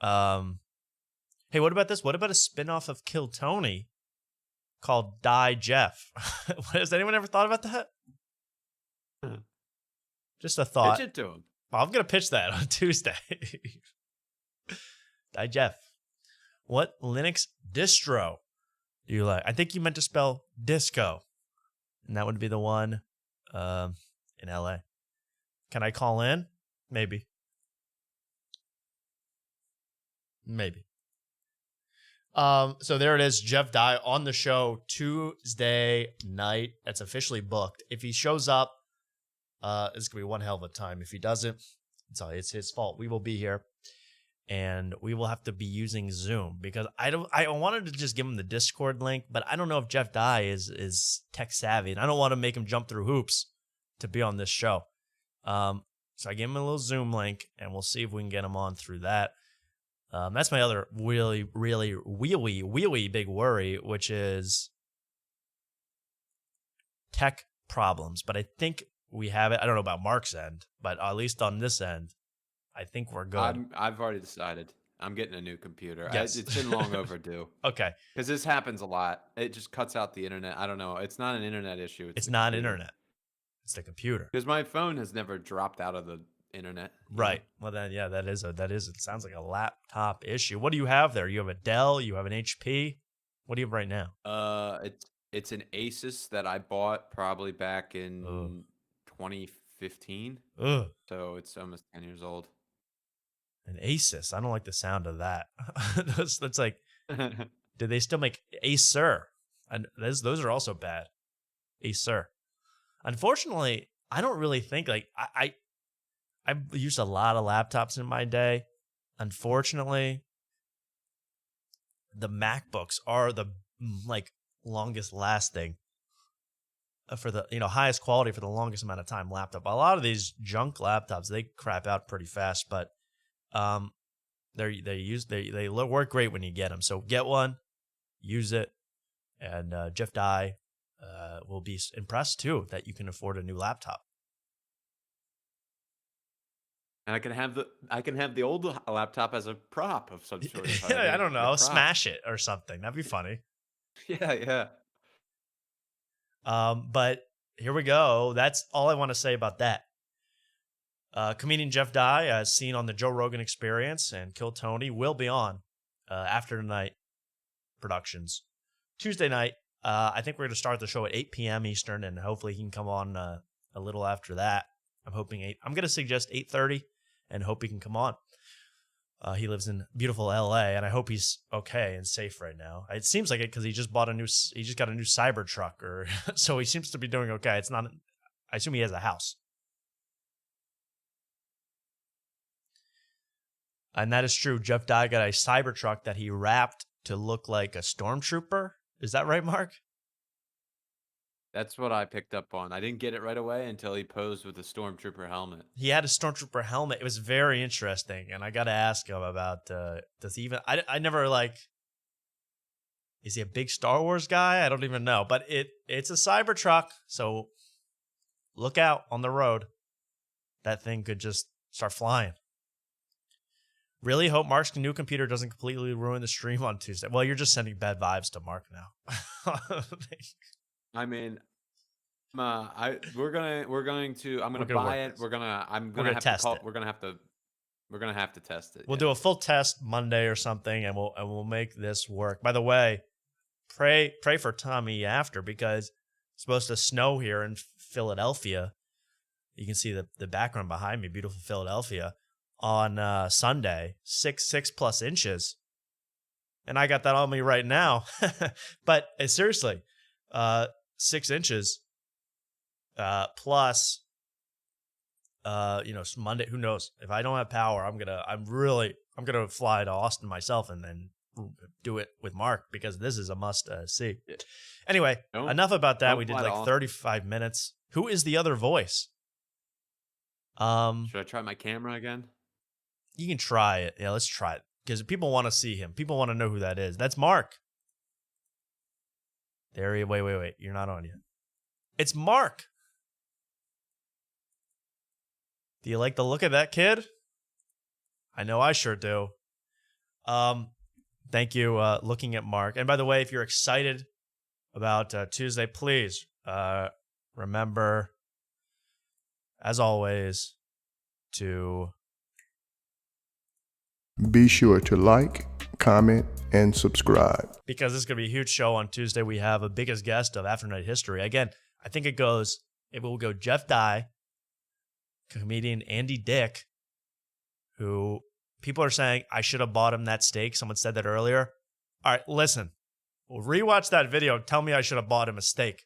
Hey, what about this? What about a spinoff of Kill Tony called Die Jeff? Has anyone ever thought about that? Just a thought. Pitch it to him. Well, I'm gonna pitch that on Tuesday. Die Jeff. What Linux distro do you like? I think you meant to spell disco. And that would be the one in LA. Can I call in? Maybe. So there it is. Jeff Dye on the show Tuesday night. That's officially booked. If he shows up, it's going to be one hell of a time. If he doesn't, it's his fault. We will be here. And we will have to be using Zoom because I wanted to just give him the Discord link, but I don't know if Jeff Dye is tech savvy, and I don't want to make him jump through hoops to be on this show. So I gave him a little Zoom link, and we'll see if we can get him on through that. That's my other really, really, really big worry, which is tech problems. But I think we have it. I don't know about Mark's end, but at least on this end, I think we're good. I've already decided. I'm getting a new computer. Yes. It's been long overdue. Okay. Because this happens a lot. It just cuts out the internet. I don't know. It's not an internet issue. It's not internet. It's the computer. Because my phone has never dropped out of the internet. Right. Well, then, yeah, that is. It sounds like a laptop issue. What do you have there? You have a Dell. You have an HP. What do you have right now? It's an Asus that I bought probably back in 2015. Ugh. So it's almost 10 years old. An Asus. I don't like the sound of that. That's like, do they still make Acer? And those are also bad. Acer. Unfortunately, I don't really think like I've used a lot of laptops in my day. unfortunately, the MacBooks are the longest lasting for the highest quality for the longest amount of time laptop. A lot of these junk laptops, they crap out pretty fast, but they work great when you get them. So get one, use it, and Jeff Dye will be impressed too that you can afford a new laptop. And I can have the old laptop as a prop of some sort. Yeah, I don't know, smash it or something. That'd be funny. Yeah. But here we go. That's all I want to say about that. Comedian Jeff Dye, as seen on the Joe Rogan Experience and Kill Tony, will be on After Tonight Productions Tuesday night. I think we're going to start the show at 8 p.m. Eastern, and hopefully he can come on a little after that. I'm hoping I'm going to suggest 8:30, and hope he can come on. He lives in beautiful LA, and I hope he's okay and safe right now. It seems like it because he just got a new Cybertruck, or so he seems to be doing okay. It's not. I assume he has a house, and that is true. Jeff Dye got a Cybertruck that he wrapped to look like a stormtrooper. Is that right, Mark? That's what I picked up on. I didn't get it right away until he posed with a stormtrooper helmet. He had a stormtrooper helmet. It was very interesting, and I got to ask him about does he even? I never is he a big Star Wars guy? I don't even know, but it's a Cybertruck, so look out on the road. That thing could just start flying. Really hope Mark's new computer doesn't completely ruin the stream on Tuesday. Well, you're just sending bad vibes to Mark now. I mean, we're going to buy it. We're gonna test it. We're gonna have to test it. We'll do a full test Monday or something, and we'll make this work. By the way, pray for Tommy after, because it's supposed to snow here in Philadelphia. You can see the background behind me, beautiful Philadelphia, on Sunday, 6+ inches, and I got that on me right now. But seriously, 6 inches plus Monday. Who knows? If I don't have power, I'm gonna fly to Austin myself and then do it with Mark, because this is a must see. Anyway, enough about that. We did like 35 minutes. Who is the other voice? Should I try my camera again? You can try it. Yeah, let's try it, because people want to see him. People want to know who that is. That's Mark. There he. Wait. You're not on yet. It's Mark. Do you like the look of that kid? I know I sure do. Thank you. Looking at Mark. And by the way, if you're excited about Tuesday, please remember, as always, to be sure to like, comment, and subscribe, because this is going to be a huge show on Tuesday. We have a biggest guest of After Night history. Again, I think it will go Jeff Dye, comedian Andy Dick, who people are saying I should have bought him that steak. Someone said that earlier. All right, listen. Well, rewatch that video. Tell me I should have bought him a steak.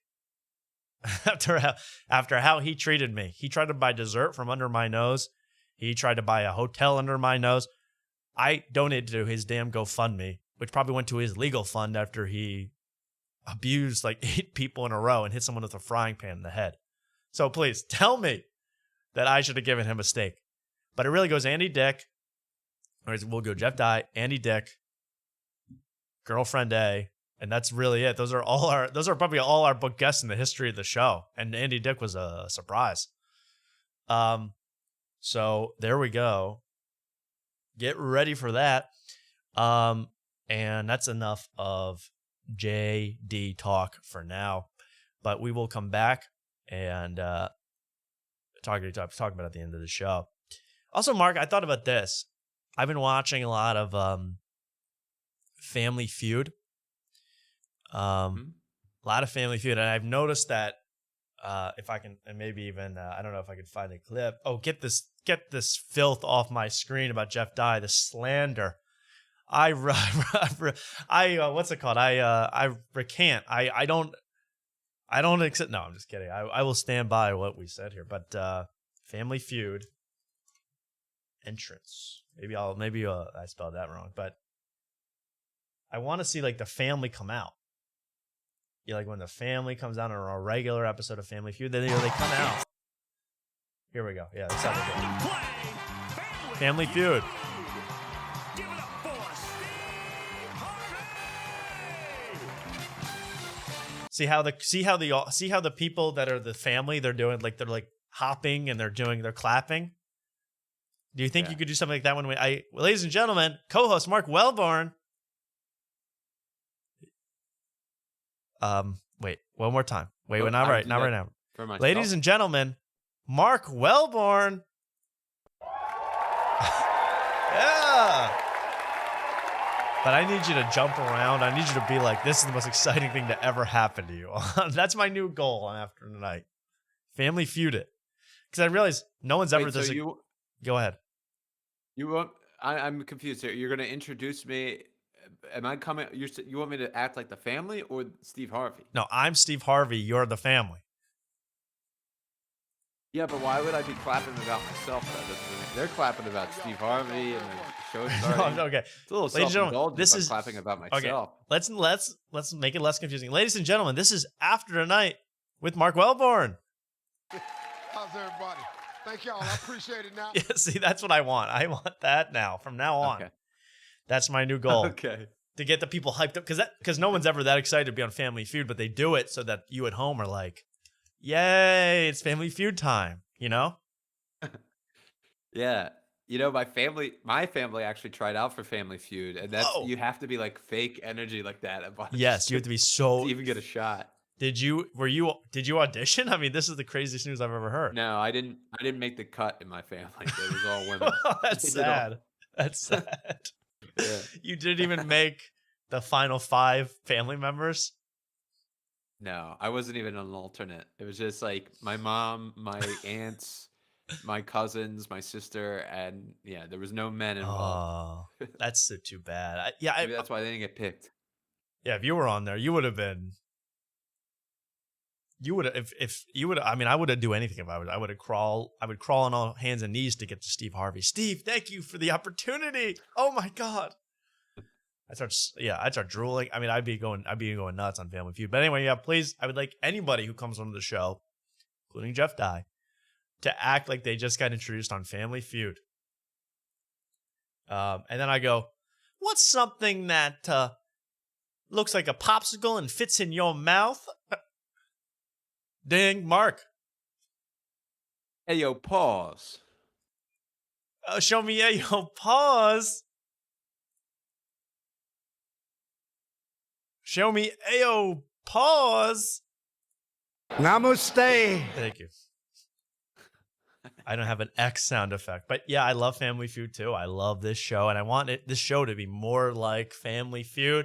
After how he treated me. He tried to buy dessert from under my nose. He tried to buy a hotel under my nose. I donated to his damn GoFundMe, which probably went to his legal fund after he abused like 8 people in a row and hit someone with a frying pan in the head. So please tell me that I should have given him a steak. But it really goes Andy Dick, or we'll go Jeff Dye, Andy Dick, Girlfriend A, and that's really it. Those are probably all our book guests in the history of the show. And Andy Dick was a surprise. So there we go. Get ready for that. And that's enough of JD talk for now. But we will come back and talk about it at the end of the show. Also, Mark, I thought about this. I've been watching a lot of Family Feud. A lot of Family Feud. And I've noticed that if I can, and maybe even, I don't know if I could find a clip. Oh, get this filth off my screen about Jeff Dye, the slander. What's it called? I recant. I don't accept. No, I'm just kidding. I will stand by what we said here. But Family Feud entrance. Maybe I spelled that wrong, but I want to see like the family come out. Yeah, like when the family comes out on a regular episode of Family Feud, then they come out. Here we go. Yeah, that's how they go. Family Feud. See how the people that are the family, they're like hopping and they're clapping. Do you think you could do something like that ladies and gentlemen, co-host Mark Wellborn. Wait, one more time. Wait, not right now. Ladies and gentlemen, Mark Wellborn. Yeah. But I need you to jump around. I need you to be like, this is the most exciting thing to ever happen to you. That's my new goal on After Tonight. Family Feud it. Because I realize no one's ever this. Go ahead. I'm confused here. You're going to introduce me. Am I coming? You want me to act like the family or Steve Harvey? No, I'm Steve Harvey. You're the family. Yeah, but why would I be clapping about myself? They're clapping about Steve Harvey and the show's starting. No, okay. It's a little self-indulgent. This is clapping about myself. Okay. Let's make it less confusing. Ladies and gentlemen, this is After Tonight with Mark Wellborn. How's everybody? Thank y'all. I appreciate it now. Yeah, see, that's what I want. I want that now. From now on. Okay. That's my new goal. Okay. To get the people hyped up. Because no one's ever that excited to be on Family Feud, but they do it so that you at home are like, yay, it's Family Feud time, you know? Yeah. You know, my family actually tried out for Family Feud, and you have to be like fake energy like that. Yes, you have to be so to even get a shot. Did you audition? I mean, this is the craziest news I've ever heard. No, I didn't make the cut in my family. It was all women. That's sad. That's sad. Yeah. You didn't even make the final 5 family members? No, I wasn't even an alternate. It was just like my mom, my aunts, my cousins, my sister, and yeah, there was no men involved. Oh, that's so too bad. Maybe that's why they didn't get picked. Yeah, if you were on there, you would have been. You would have if you would. I mean, I would do anything if I would. I would crawl on all hands and knees to get to Steve Harvey. Steve, thank you for the opportunity. Oh my God. I'd start drooling. I mean, I'd be going nuts on Family Feud. But anyway, yeah, please, I would like anybody who comes onto the show, including Jeff Dye, to act like they just got introduced on Family Feud. And then I go, what's something that looks like a popsicle and fits in your mouth? Ding, Mark. Hey, yo, pause. Show me, hey, yo, pause. Show me, ayo, pause. Namaste. Thank you. I don't have an X sound effect, but yeah, I love Family Feud too. I love this show, and I want this show to be more like Family Feud.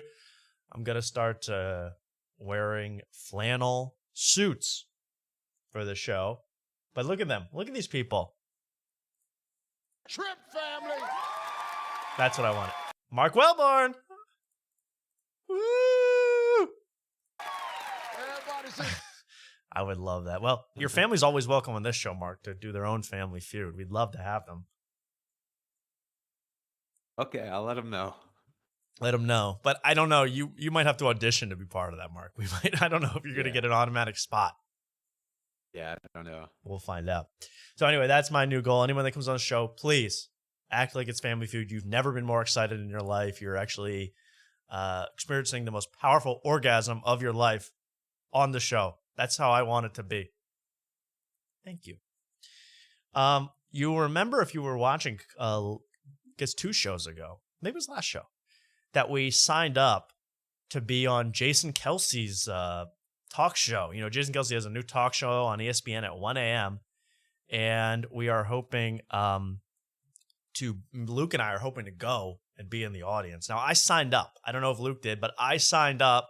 I'm gonna start wearing flannel suits for the show. But look at them. Look at these people. Trip family. That's what I wanted. Mark Wellborn. Woo! Everybody say. I would love that. Well, your family's always welcome on this show, Mark, to do their own Family Feud. We'd love to have them. Okay, I'll let them know. Let them know. But I don't know. You might have to audition to be part of that, Mark. I don't know if you're going to get an automatic spot. Yeah, I don't know. We'll find out. So anyway, that's my new goal. Anyone that comes on the show, please act like it's Family Feud. You've never been more excited in your life. You're actually experiencing the most powerful orgasm of your life on the show. That's how I want it to be. Thank you. You remember if you were watching, I guess 2 shows ago, maybe it was last show, that we signed up to be on Jason Kelsey's talk show. You know, Jason Kelsey has a new talk show on ESPN at 1 a.m. And we are hoping Luke and I are hoping to go and be in the audience. Now, I signed up. I don't know if Luke did, but I signed up.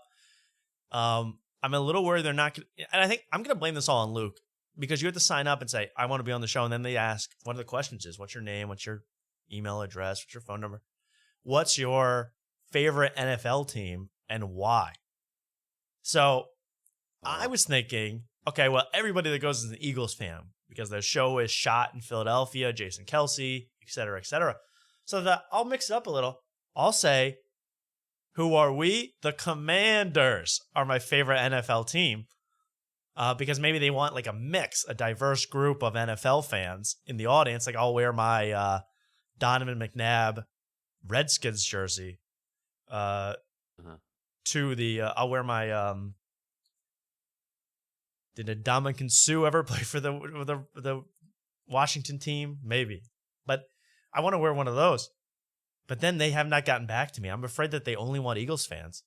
I'm a little worried they're not going to, and I think I'm going to blame this all on Luke, because you have to sign up and say, I want to be on the show. And then they ask, one of the questions is, what's your name? What's your email address? What's your phone number? What's your favorite NFL team and why? So I was thinking, okay, well, everybody that goes is an Eagles fan because their show is shot in Philadelphia, Jason Kelsey, et cetera, et cetera. So that I'll mix it up a little. I'll say, who are we? The Commanders are my favorite NFL team. Because maybe they want like a mix, a diverse group of NFL fans in the audience. Like I'll wear my Donovan McNabb Redskins jersey. To the I'll wear my did Ndamukong Suh ever play for the Washington team? Maybe, but I want to wear one of those. But then they have not gotten back to me. I'm afraid that they only want Eagles fans,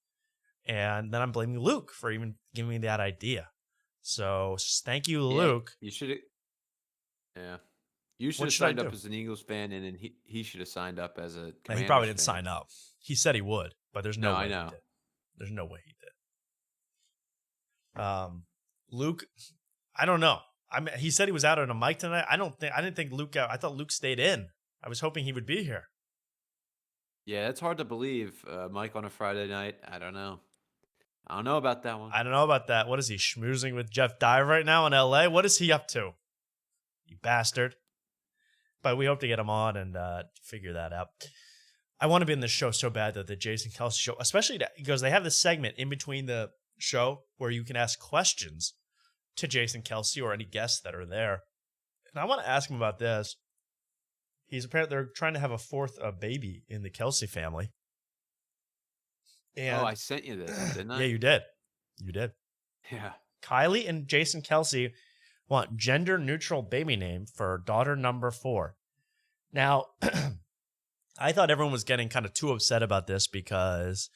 and then I'm blaming Luke for even giving me that idea. So thank you, Luke. You should. Yeah. You should have signed up as an Eagles fan, and then he should have signed up as a Commanders He probably didn't fan. sign up. He said he would, but there's no way I know. he did. There's no way he did. Luke, I don't know. He said he was out on a mic tonight. I didn't think Luke out. I thought Luke stayed in. I was hoping he would be here. Yeah, it's hard to believe. Mike on a Friday night. I don't know. I don't know about that one. I don't know about that. What is he, schmoozing with Jeff Dye right now in LA? What is he up to? You bastard. But we hope to get him on and figure that out. I want to be in this show so bad, that the Jason Kelsey show, especially because they have this segment in between the show where you can ask questions to Jason Kelsey or any guests that are there. And I want to ask him about this. They're trying to have a fourth baby in the Kelsey family. And I sent you this, didn't I? Yeah, you did. You did. Yeah. Kylie and Jason Kelsey want gender-neutral baby name for daughter number 4. Now, I thought everyone was getting kind of too upset about this because,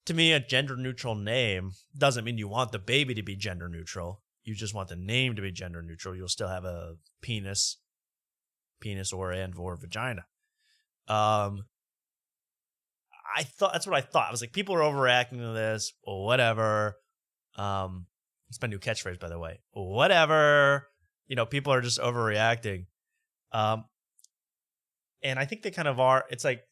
to me, a gender-neutral name doesn't mean you want the baby to be gender-neutral. You just want the name to be gender-neutral. You'll still have a penis or vagina. I thought that's what I thought. I was like, people are overreacting to this, or whatever. It's my new catchphrase, by the way. Whatever. People are just overreacting. And I think they kind of are. It's like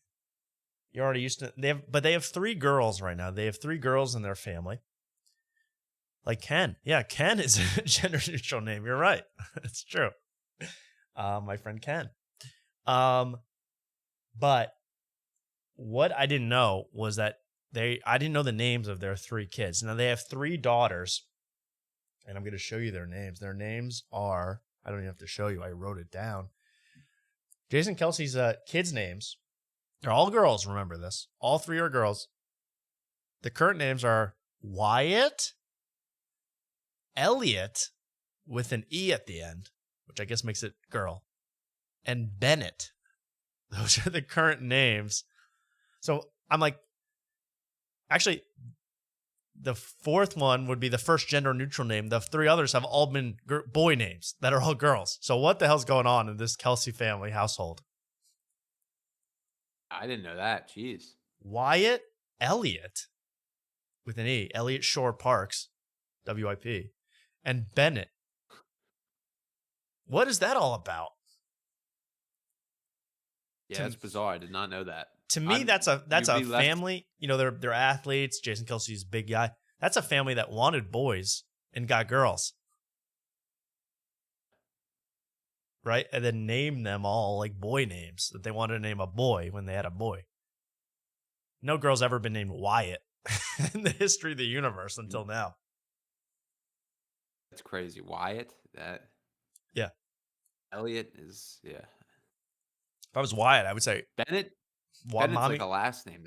you're already used to. They have 3 girls right now. They have 3 girls in their family. Like Ken. Yeah, Ken is a gender neutral name. You're right. It's true. My friend Ken. But what I didn't know was that I didn't know the names of their 3 kids. Now they have 3 daughters, and I'm going to show you their names. Their names are, I don't even have to show you. I wrote it down. Jason Kelsey's kids' names, they're all girls, remember this. All 3 are girls. The current names are Wyatt, Elliot, with an E at the end, which I guess makes it girl, and Bennett. Those are the current names. So I'm like, actually, the 4th one would be the first gender neutral name. The 3 others have all been boy names that are all girls. So what the hell's going on in this Kelsey family household? I didn't know that. Jeez. Wyatt Elliott with an E. Elliott Shore Parks, WIP, and Bennett. What is that all about? Yeah, that's bizarre. I did not know that. To me, that's a family. They're athletes. Jason Kelsey's a big guy. That's a family that wanted boys and got girls, right? And then named them all like boy names that they wanted to name a boy when they had a boy. No girl's ever been named Wyatt in the history of the universe until now. That's crazy. Wyatt? Yeah. Elliot is, yeah. If I was Wyatt, I would say Bennett. Bennett's like a last name.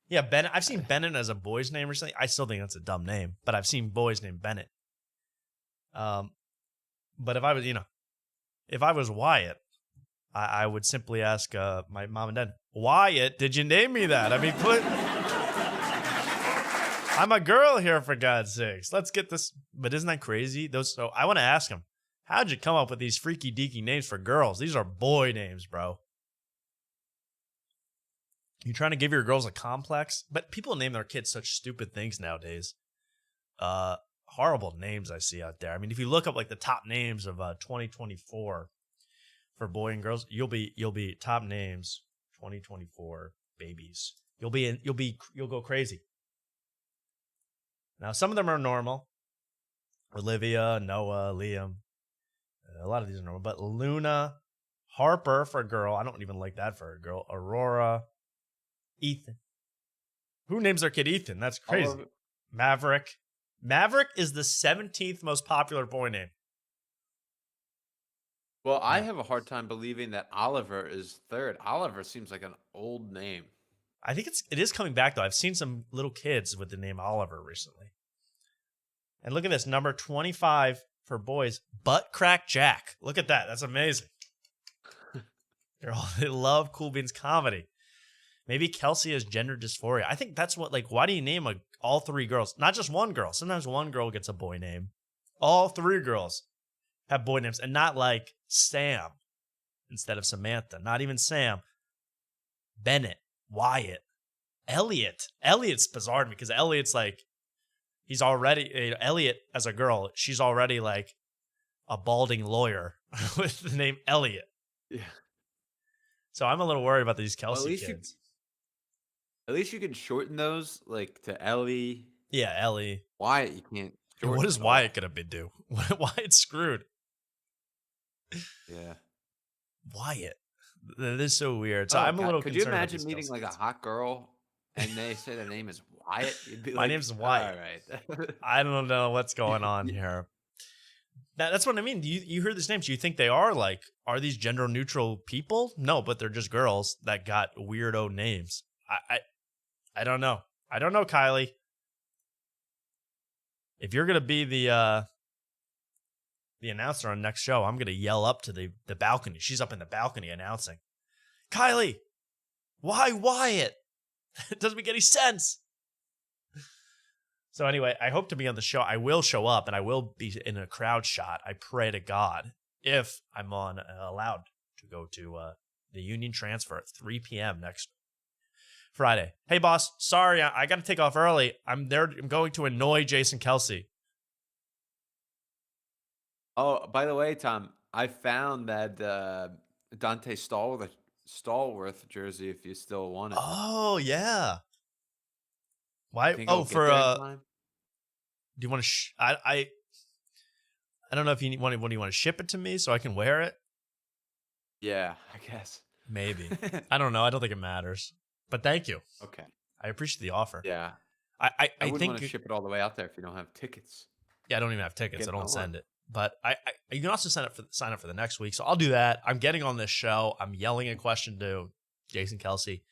Yeah, Bennett. I've seen Bennett as a boy's name recently. I still think that's a dumb name, but I've seen boys named Bennett. But if I was Wyatt, I would simply ask my mom and dad, Wyatt, did you name me that? I mean, I'm a girl here, for God's sakes. Let's get this. But isn't that crazy? So I want to ask him, how'd you come up with these freaky deaky names for girls? These are boy names, bro. You trying to give your girls a complex? But people name their kids such stupid things nowadays. Horrible names I see out there. I mean, if you look up like the top names of 2024 for boy and girls, you'll be top names 2024 babies. You'll go crazy. Now some of them are normal. Olivia, Noah, Liam. A lot of these are normal, but Luna, Harper for a girl. I don't even like that for a girl. Aurora. Ethan. Who names their kid Ethan? That's crazy. Maverick. Maverick is the 17th most popular boy name. Well, I have a hard time believing that Oliver is third. Oliver seems like an old name. I think it is coming back, though. I've seen some little kids with the name Oliver recently. And look at this, number 25 for boys, Butt Crack Jack. Look at that. That's amazing. They love Cool Beans comedy. Maybe Kelsey has gender dysphoria. I think that's what, why do you name all three girls? Not just one girl. Sometimes one girl gets a boy name. All three girls have boy names, and not like Sam instead of Samantha. Not even Sam. Bennett, Wyatt, Elliot. Elliot's bizarre to me because Elliot's he's already, Elliot as a girl, she's already like a balding lawyer with the name Elliot. Yeah. So I'm a little worried about these Kelsey kids. At least you can shorten those, to Ellie. Yeah, Ellie. Wyatt, you can't shorten. What is Wyatt going to do? Wyatt's screwed. Yeah. Wyatt. That is so weird. So I'm a little concerned. Could you imagine meeting a hot girl and they say their name is Wyatt? You'd be My name's Wyatt. All right. I don't know what's going on here. That's what I mean. You hear these names. You think they are are these gender neutral people? No, but they're just girls that got weirdo names. I don't know. I don't know, Kylie. If you're gonna be the announcer on next show, I'm gonna yell up to the balcony. She's up in the balcony announcing. Kylie, why Wyatt? It doesn't make any sense. So anyway, I hope to be on the show. I will show up and I will be in a crowd shot. I pray to God if I'm allowed to go to the union transfer at 3 p.m. next Friday. Hey, boss. Sorry, I got to take off early. I'm going to annoy Jason Kelsey. Oh, by the way, Tom, I found that Dante Stallworth jersey if you still want it. Oh, yeah. Why? Do you want to? I don't know if you want. When you want to ship it to me so I can wear it. Yeah, I guess. Maybe. I don't know. I don't think it matters. But thank you. Okay. I appreciate the offer. Yeah. I wouldn't think want to ship it all the way out there if you don't have tickets. Yeah, I don't even have tickets. I don't send it. But you can also sign up for the next week. So I'll do that. I'm getting on this show. I'm yelling a question to Jason Kelsey.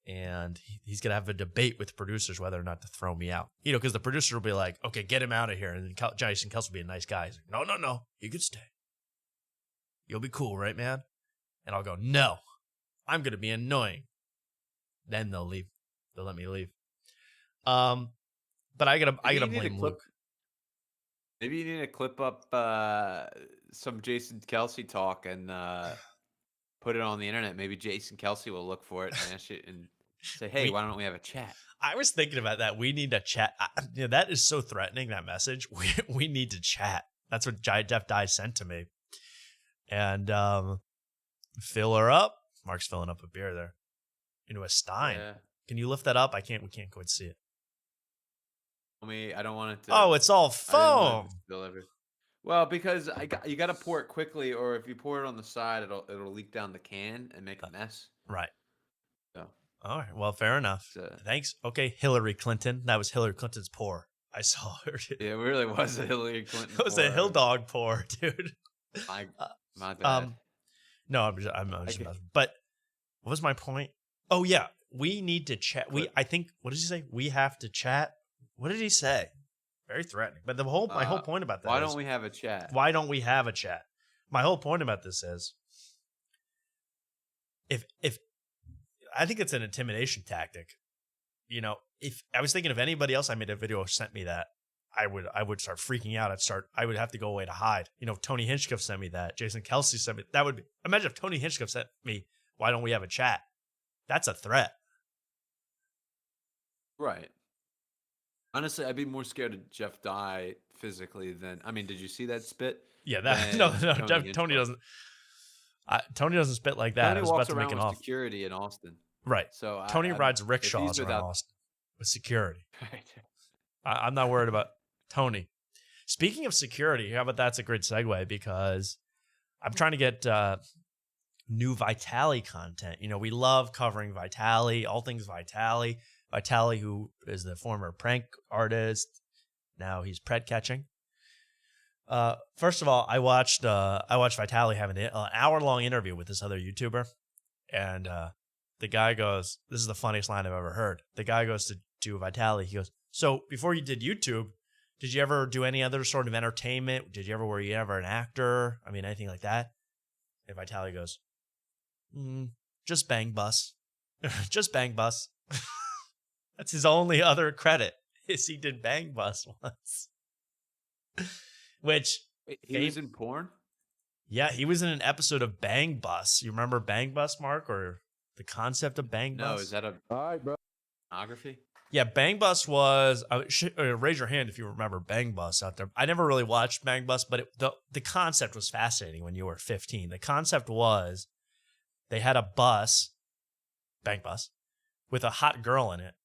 And he's going to have a debate with the producers whether or not to throw me out. Because the producer will be like, okay, get him out of here. And then Jason Kelsey will be a nice guy. He's like, no, you can stay. You'll be cool, right, man? And I'll go, no, I'm going to be annoying. Then they'll leave. They'll let me leave. But I gotta blame Luke. Maybe you need to clip up some Jason Kelsey talk and put it on the internet. Maybe Jason Kelsey will look for it and ask it and say, hey, why don't we have a chat? I was thinking about that. We need to chat. That is so threatening, that message. We need to chat. That's what Jeff Dye sent to me. And fill her up. Mark's filling up a beer there. Into a stein. Yeah. Can you lift that up? We can't quite see it. I don't want it to. Oh, it's all foam. Well, because you got to pour it quickly, or if you pour it on the side, it'll leak down the can and make a mess. Right. So. All right. Well, fair enough. Thanks. Okay, Hillary Clinton. That was Hillary Clinton's pour. I saw her. Yeah, it really was a Hillary Clinton. It was a Hill Dog pour, dude. My bad. No, I'm just but what was my point? Oh yeah, we need to chat. I think. What did he say? We have to chat. What did he say? Very threatening. But my whole point about that. Why don't we have a chat? Why don't we have a chat? My whole point about this is, if I think it's an intimidation tactic. If I was thinking if anybody else I made a video sent me that, I would start freaking out. I would have to go away to hide. Tony Hinchcliffe sent me that. Jason Kelsey sent me that. Would be, imagine if Tony Hinchcliffe sent me, why don't we have a chat? That's a threat. Right. Honestly, I'd be more scared of Jeff Dye physically than. I mean, did you see that spit? Yeah, Tony doesn't. Tony doesn't spit like that. Tony I was walks about to around make with an off. security in Austin. Right. So Tony rides rickshaws around Austin with security. Right. I'm not worried about Tony. Speaking of security, how about that's a great segue because I'm trying to get new Vitali content. You know, we love covering Vitali, all things Vitali. Vitali, who is the former prank artist, now he's pred catching. First of all, I watched Vitali having an hour-long interview with this other YouTuber, and the guy goes, "This is the funniest line I've ever heard." The guy goes to Vitali, he goes, "So before you did YouTube, did you ever do any other sort of entertainment? Were you ever an actor? I mean, anything like that?" And Vitali goes, "Just Bang Bus, just Bang Bus." That's his only other credit, is he did Bang Bus once. Which he was in porn? Yeah, he was in an episode of Bang Bus. You remember Bang Bus, Mark, or the concept of Bang Bus? No, is that a pornography? Yeah, Bang Bus was. Raise your hand if you remember Bang Bus out there. I never really watched Bang Bus, but the concept was fascinating when you were 15. The concept was they had a bus, Bang Bus, with a hot girl in it,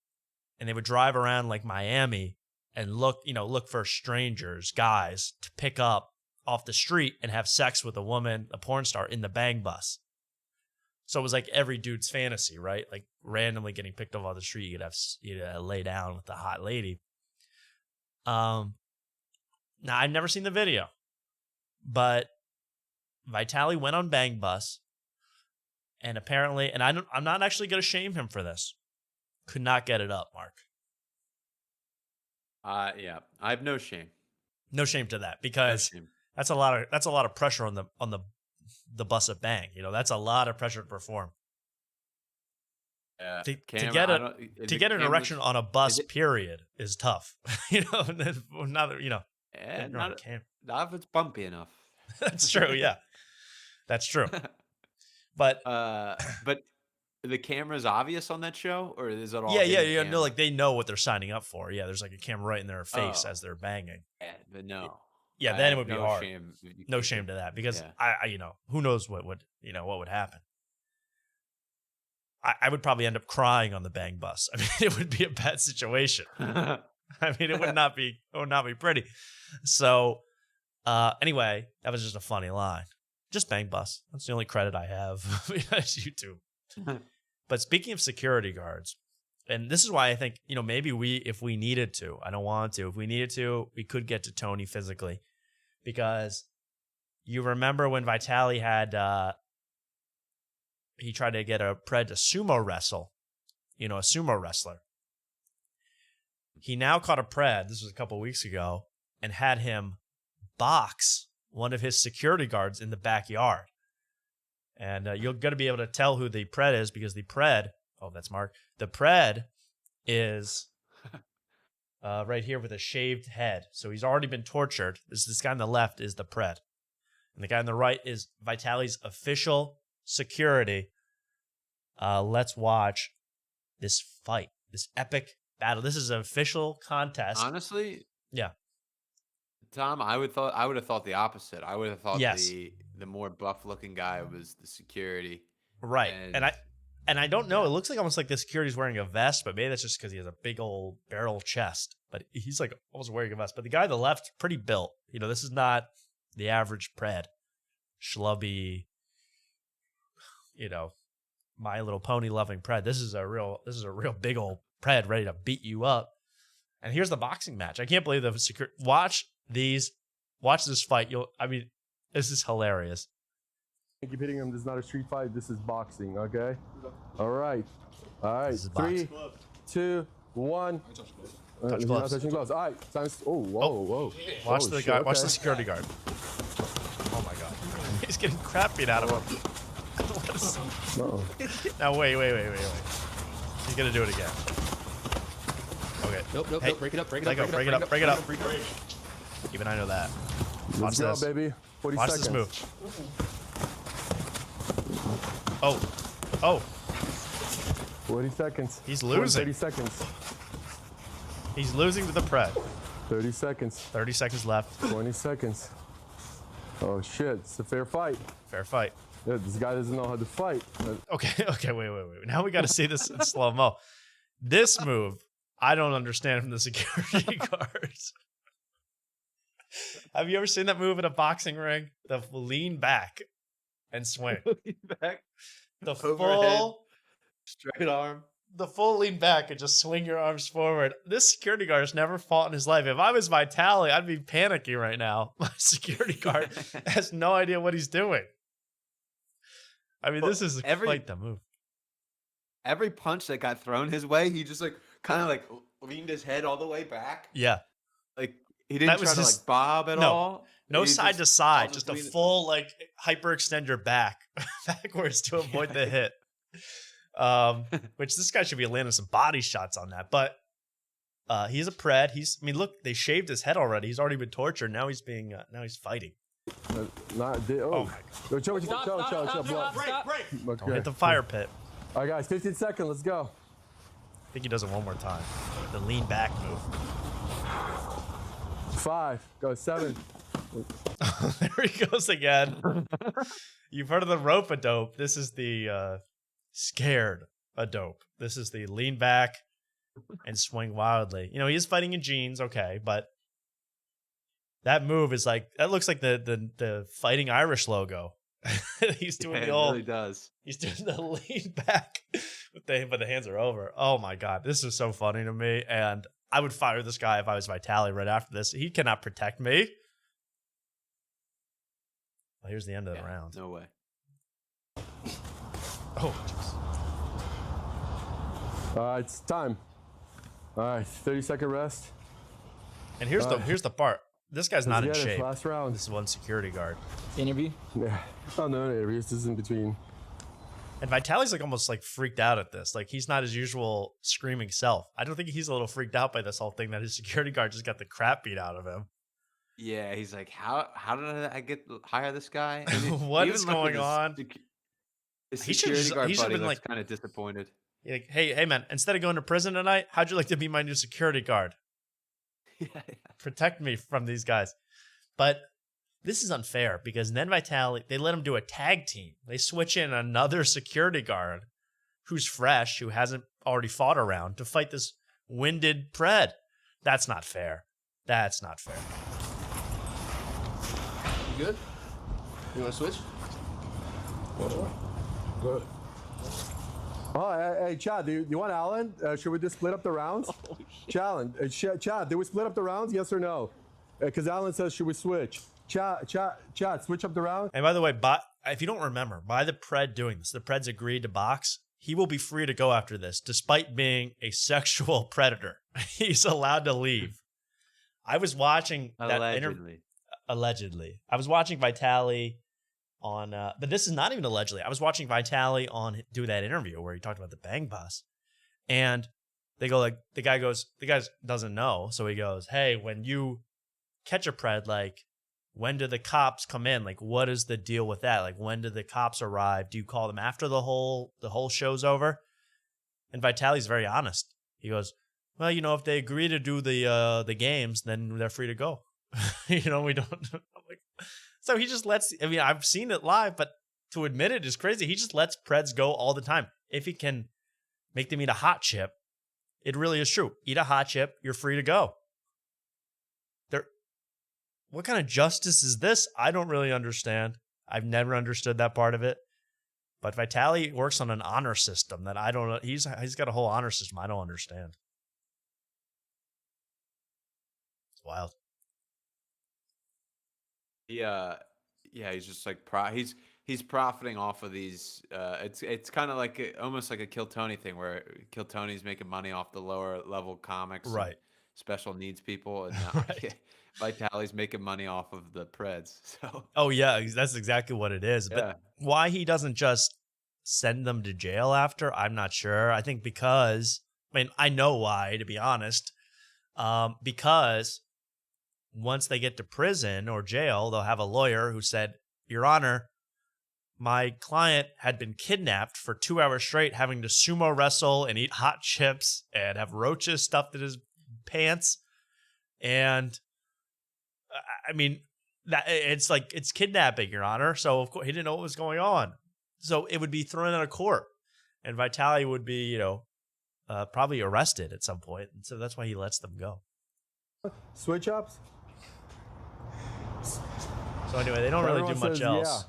and they would drive around like Miami and look for strangers, guys, to pick up off the street and have sex with a woman, a porn star, in the Bang Bus. So it was like every dude's fantasy, right? Like randomly getting picked up on the street, you'd lay down with the hot lady. Now I've never seen the video, but Vitali went on Bang Bus, and apparently, and I'm not actually going to shame him for this. Could not get it up, Mark. Yeah, I have no shame. No shame to that, because that's a lot of pressure on the bus of Bang. You know, that's a lot of pressure to perform. To get an erection on a bus, period, is tough. You know, not not if it's bumpy enough. That's true. Yeah, that's true. But the camera's obvious on that show, or is it all? Yeah. No, like they know what they're signing up for. Yeah, there's like a camera right in their face as they're banging. Yeah, but no. Yeah, then it would be hard. No shame to that, because I who knows what would happen. I would probably end up crying on the Bang Bus. I mean, it would be a bad situation. I mean, it would not be pretty. So, anyway, that was just a funny line. Just Bang Bus. That's the only credit I have as YouTube. But speaking of security guards, and this is why I think, maybe if we needed to, I don't want to, if we needed to, we could get to Tony physically, because you remember when Vitali had, he tried to get a pred to sumo wrestle, a sumo wrestler. He now caught a pred, this was a couple weeks ago, and had him box one of his security guards in the backyard. And you're going to be able to tell who the pred is, because the pred, that's Mark. The pred is right here with a shaved head. So he's already been tortured. This guy on the left is the pred. And the guy on the right is Vitali's official security. Let's watch this fight, this epic battle. This is an official contest. Honestly? Yeah. Tom, I would have thought the opposite. I would have thought the more buff looking guy was the security. Right. And I don't know. It looks like almost like the security's wearing a vest, but maybe that's just because he has a big old barrel chest. But he's like almost wearing a vest. But the guy on the left, pretty built. This is not the average pred. Schlubby, My Little Pony loving pred. This is a real big old pred ready to beat you up. And here's the boxing match. I can't believe the security. Watch this fight. This is hilarious. Keep hitting him. This is not a street fight. This is boxing. Okay. All right. 3, 2, 1. Touch gloves. Not touching gloves. All right. Whoa. Watch the guy. Okay. Watch the security guard. Oh my God. He's getting crap beat out of him. Now wait. He's gonna do it again. Okay. Nope. Break it up. Break it up. Even I know that. Watch Let's this. go, baby. 40 Watch seconds. this move. Oh. 40 seconds. He's losing. 30 seconds. He's losing to the pred. 30 seconds. 30 seconds left. 20 seconds. Oh shit! It's a fair fight. Fair fight. Yeah, this guy doesn't know how to fight. Okay. Wait. Now we got to see this in slow mo. This move, I don't understand from the security guards. Have you ever seen that move in a boxing ring? The lean back and swing. Lean back, The overhead, full straight arm. the full lean back and just swing your arms forward. This security guard has never fought in his life. If I was Vitali, I'd be panicking right now. My security guard has no idea what he's doing. I mean, this is quite the move. Every punch that got thrown his way, he just like kind of like leaned his head all the way back. Yeah. Like he didn't try to like bob at all. No He side to just side, just a leaned it. full like hyperextend your back backwards to avoid the hit. Which this guy should be landing some body shots on that, but he's a pred. I mean, look, they shaved his head already. He's already been tortured. Now he's fighting. Oh my God. Chill. Break. Don't hit the fire pit. All right, guys, 15 seconds. Let's go. I think he does it one more time. The lean back move. 5, go 7. There he goes again. You've heard of the rope a dope. This is the scared a dope. This is the lean back and swing wildly. You know, he is fighting in jeans, okay, but that move is like, that looks like the Fighting Irish logo. He's doing the old. It really does. He's doing the lean back but the hands are over. Oh my God, this is so funny to me, and I would fire this guy if I was Vitali right after this. He cannot protect me. Well, here's the end of the round. No way. Oh, jeez. All right, it's time. All right, 30-second rest. And here's the part. This guy's not in shape. Last round. This is one security guard. Interview? Yeah. Oh, no interviews. This is in between. And Vitali's like almost like freaked out at this. Like he's not his usual screaming self. I don't think he's a little freaked out by this whole thing that his security guard just got the crap beat out of him. Yeah, he's like, how did I hire this guy? What is going on? His He security should've guard been buddy like- looks kind of disappointed. Like, hey man, instead of going to prison tonight, how'd you like to be my new security guard? Yeah. Protect me from these guys. But this is unfair because then Vitali, they let him do a tag team. They switch in another security guard who's fresh, who hasn't already fought around to fight this winded pred. That's not fair. That's not fair. You good? You want to switch? Good. Oh, hey, Chad, do you want Alan? Should we just split up the rounds? Chad, do we split up the rounds? Yes or no? Because Alan says, should we switch? Chad, switch up the round. And by the way, if you don't remember, by the pred doing this, the pred's agreed to box. He will be free to go after this, despite being a sexual predator. He's allowed to leave. I was watching that allegedly. I was watching Vitali on, but this is not even allegedly. I was watching Vitali do that interview where he talked about the bang bus, and they go like, the guy doesn't know, so he goes, hey, when you catch a pred, like, when do the cops come in? Like, what is the deal with that? Like, when do the cops arrive? Do you call them after the whole show's over? And Vitali's very honest. He goes, well, you know, if they agree to do the games, then they're free to go. You know, we don't. I'm like, so he just lets. I mean, I've seen it live, but to admit it is crazy. He just lets preds go all the time. If he can make them eat a hot chip, it really is true. Eat a hot chip, you're free to go. What kind of justice is this? I don't really understand. I've never understood that part of it. But Vitali works on an honor system that I don't know. He's got a whole honor system I don't understand. It's wild. Yeah, he's just like he's profiting off of these. It's kind of like almost like a Kill Tony thing where Kill Tony's making money off the lower level comics, right? And special needs people, and now Vitali's making money off of the preds. So. Oh yeah, that's exactly what it is. Yeah. But why he doesn't just send them to jail after, I'm not sure. I think because, I mean, I know why, to be honest. Because once they get to prison or jail, they'll have a lawyer who said, Your Honor, my client had been kidnapped for 2 hours straight, having to sumo wrestle and eat hot chips and have roaches stuffed in his pants. And I mean, that it's like, it's kidnapping, Your Honor. So of course he didn't know what was going on. So it would be thrown out of court, and Vitali would be, probably arrested at some point. And so that's why he lets them go. Switch ups. So anyway, they don't really do much else.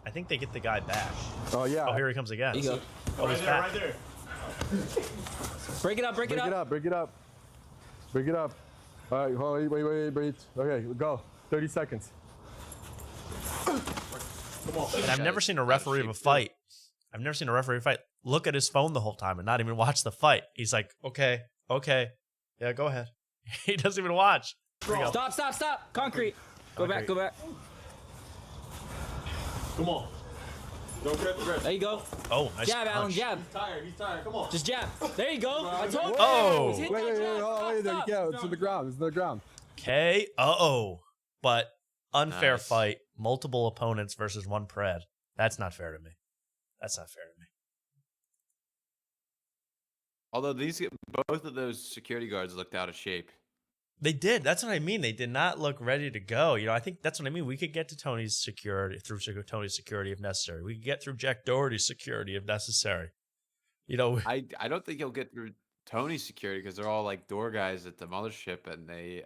I think they get the guy back. Oh yeah. Oh, here he comes again. There you go. Oh, he's back. Right there. Break it up. Break it up. Break it up. Break it up. All right. Hold, wait. Okay, go. 30 seconds. Come on. And I've never seen a referee of a fight. I've never seen a referee fight look at his phone the whole time and not even watch the fight. He's like, okay, yeah, go ahead. He doesn't even watch. Stop. Concrete. Go back. Come on. Don't get the rest. There you go. Oh, nice Jab, Alan, punch. jab. He's tired. Come on. Just jab. There you go. I told you. Oh. Hit Wait, that jab. wait, there you Stop. go. It's to the ground. It's to the ground. Okay. But unfair fight. Multiple opponents versus one pred. That's not fair to me. Although both of those security guards looked out of shape. They did. That's what I mean. They did not look ready to go. You know, I think that's what I mean. We could get to Tony's security if necessary. We could get through Jack Doherty's security if necessary. You know, I don't think you'll get through Tony's security because they're all like door guys at the mothership, and they're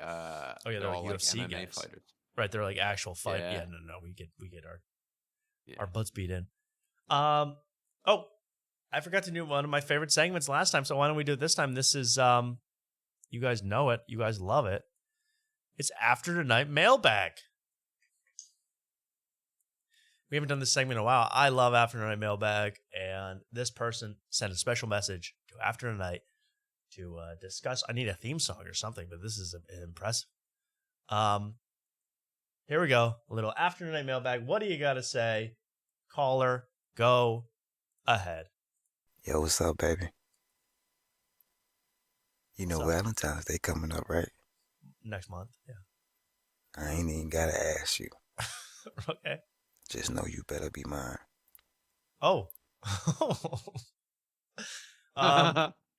they're all like UFC MMA guys. fighters. Right, they're like actual fight. Yeah. No. We get our butts beat in. Oh, I forgot to do one of my favorite segments last time, so why don't we do it this time? This is you guys know it, you guys love it. It's After Tonight Mailbag. We haven't done this segment in a while. I love After Tonight Mailbag, and this person sent a special message to After Tonight to discuss. I need a theme song or something, but this is impressive. Here we go. A little After Tonight Mailbag. What do you got to say? Caller, go ahead. Yo, what's up, baby? You know What's up? Valentine's Day coming up, right? Next month, yeah. I ain't even gotta ask you. Okay. Just know you better be mine. Oh.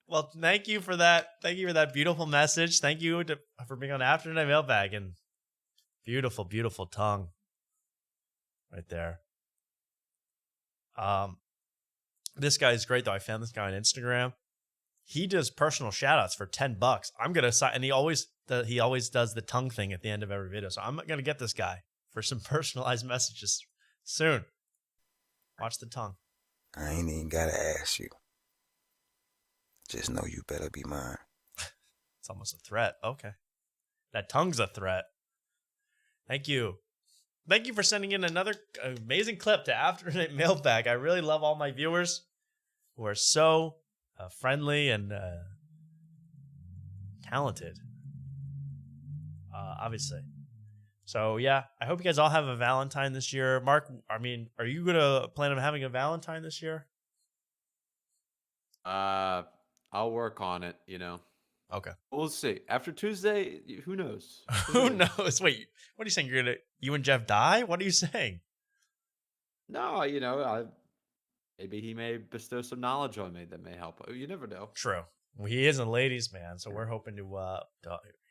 Well, thank you for that. Thank you for that beautiful message. Thank you for being on After Tonight Mailbag, and beautiful, beautiful tongue right there. This guy is great though. I found this guy on Instagram. He does personal shout outs for $10. I'm gonna sign, and he always does the tongue thing at the end of every video. So I'm gonna get this guy for some personalized messages soon. Watch the tongue. I ain't even gotta ask you. Just know you better be mine. It's almost a threat. Okay. That tongue's a threat. Thank you. Thank you for sending in another amazing clip to After Night Mailbag. I really love all my viewers who are so friendly and talented. Obviously. So, yeah, I hope you guys all have a Valentine this year. Mark, I mean, are you going to plan on having a Valentine this year? I'll work on it, you know. Okay. We'll see. After Tuesday, who knows? Who knows? Wait, what are you saying? You and Jeff die? What are you saying? No, you know, maybe he may bestow some knowledge on me that may help. You never know. True. Well, he is a ladies' man, so we're hoping to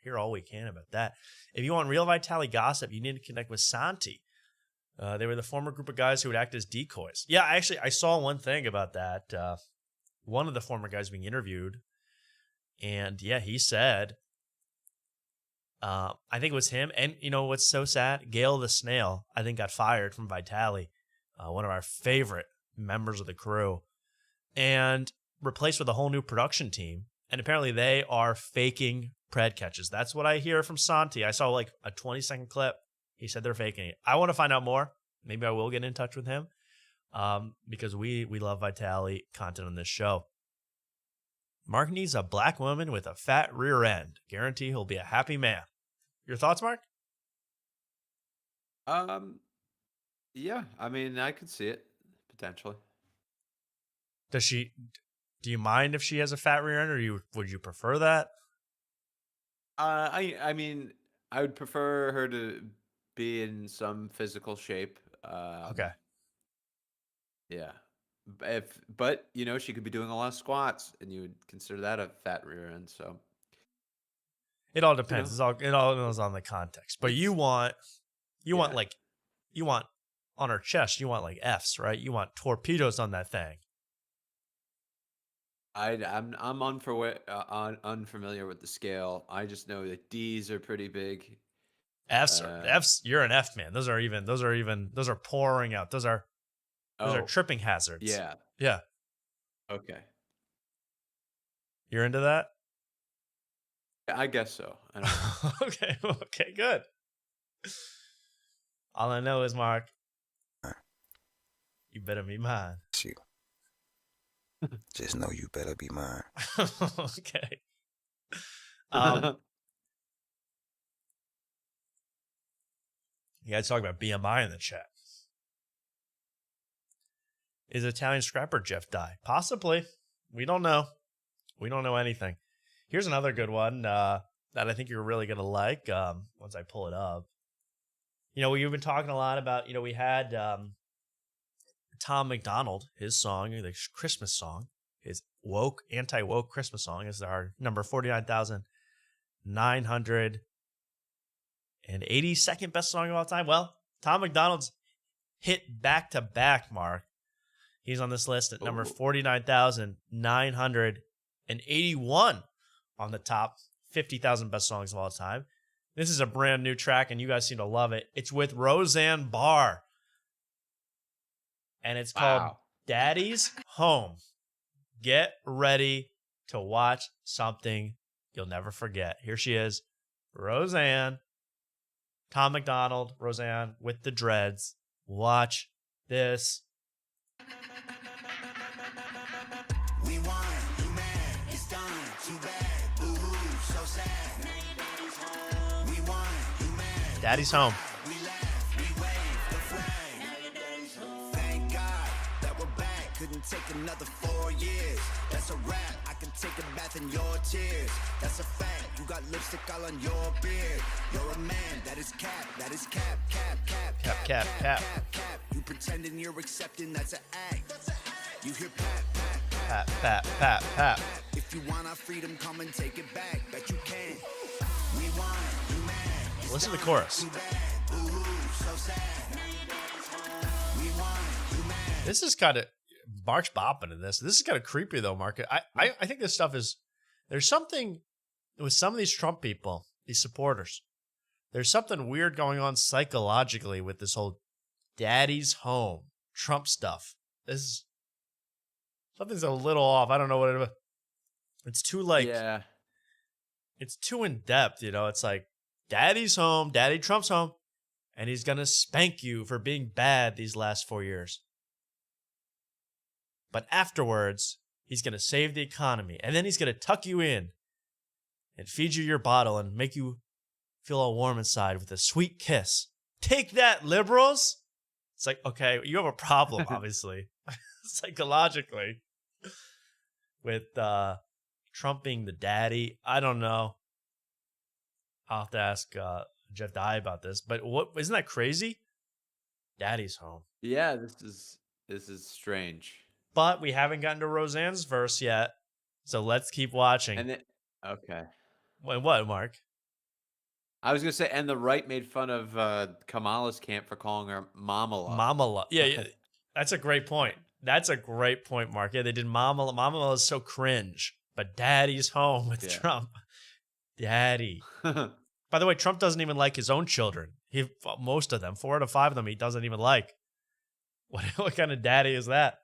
hear all we can about that. If you want real Vitali gossip, you need to connect with Santi. They were the former group of guys who would act as decoys. Yeah, actually, I saw one thing about that. One of the former guys being interviewed, and yeah, he said, I think it was him. And you know what's so sad? Gail the Snail, I think, got fired from Vitali, one of our favorite members of the crew, and replaced with a whole new production team. And apparently they are faking pred catches. That's what I hear from Santi. I saw like a 20-second clip. He said they're faking it. I want to find out more. Maybe I will get in touch with him because we love Vitali content on this show. Mark needs a black woman with a fat rear end. Guarantee he'll be a happy man. Your thoughts, Mark? Yeah, I mean, I could see it potentially. Do you mind if she has a fat rear end, or would you prefer that? I mean, I would prefer her to be in some physical shape. Okay. Yeah. But you know, she could be doing a lot of squats, and you would consider that a fat rear end. So it all depends. It all goes on the context. But you want on her chest. You want like Fs, right? You want torpedoes on that thing. I'm unfamiliar with the scale. I just know that D's are pretty big. Fs. You're an F man. Those are pouring out. Those are Those are tripping hazards. Yeah. Yeah. Okay. You're into that? I guess so. I don't know. Okay. Okay, good. All I know is, Mark, you better be mine. You. Just know you better be mine. Okay. You guys talk about BMI in the chat. Is Italian scrapper Jeff die? Possibly. We don't know. We don't know anything. Here's another good one that I think you're really going to like once I pull it up. You know, we've been talking a lot about, we had Tom McDonald, his song, the Christmas song, his anti-woke Christmas song is our number 49,982nd best song of all time. Well, Tom McDonald's hit back-to-back, Mark. He's on this list at number 49,981 on the top 50,000 best songs of all time. This is a brand new track, and you guys seem to love it. It's with Roseanne Barr, and it's called Daddy's Home. Get ready to watch something you'll never forget. Here she is, Roseanne, Tom McDonald, Roseanne with the dreads. Watch this. We won, you mad, it's done, too bad, boo-hoo, so sad. We won, you mad. Daddy's home. We laugh, we wave the flag. Thank God that we're back. Couldn't take another 4 years. That's a wrap. I can take a bath in your tears. That's a fact. You got lipstick all on your beard. You're a man. That is cap. That is cap. Cap. You pretending you're accepting. That's an act. You hear pat. Pat. If you want our freedom, come and take it back. Bet you can. We want you mad. Listen to the chorus. Too bad. Ooh, so sad. We want you mad. This is kind of Mark's bopping in this. This is kind of creepy though, Mark. I think this stuff is, there's something with some of these Trump people, these supporters. There's something weird going on psychologically with this whole daddy's home Trump stuff. Something's a little off. I don't know what it is. It's too it's too in depth, It's like daddy's home, Daddy Trump's home, and he's going to spank you for being bad these last 4 years. But afterwards, he's going to save the economy, and then he's going to tuck you in and feed you your bottle and make you feel all warm inside with a sweet kiss. Take that, liberals! It's like, okay, you have a problem, obviously, psychologically, with Trump being the daddy. I don't know. I'll have to ask Jeff Dye about this, but isn't that crazy? Daddy's home. Yeah, this is strange. But we haven't gotten to Roseanne's verse yet, so let's keep watching. Okay. Wait, what, Mark? I was gonna say, and the right made fun of Kamala's camp for calling her Mama Love. Mama Love. Yeah, that's a great point. That's a great point, Mark. Yeah, they did Mama Love. Mama Love is so cringe, but Daddy's home with Trump. Daddy. By the way, Trump doesn't even like his own children. Most of them, 4 out of 5 of them, he doesn't even like. What kind of daddy is that?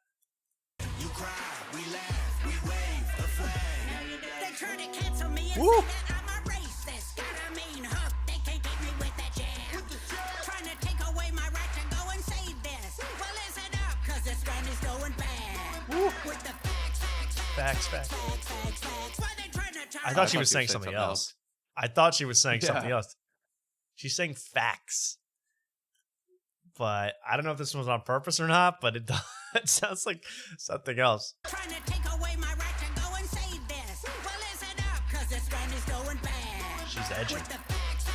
You cry, we laugh, we wave the flag. They try to cancel me and Woo. say that I'm a racist. Got a mean hook, they can't get me with that jab. Trying to take away my right to go and say this. Well, listen up, cause this gun is going bad. With the facts. Why they trying to turn I thought she was saying something else. I thought she was saying something else. She's saying facts. But I don't know if this was on purpose or not, but it sounds like something else. Trying to take away my right to go and say this. Well, listen up, cause this gun is going bad. She's edgy. With the facts.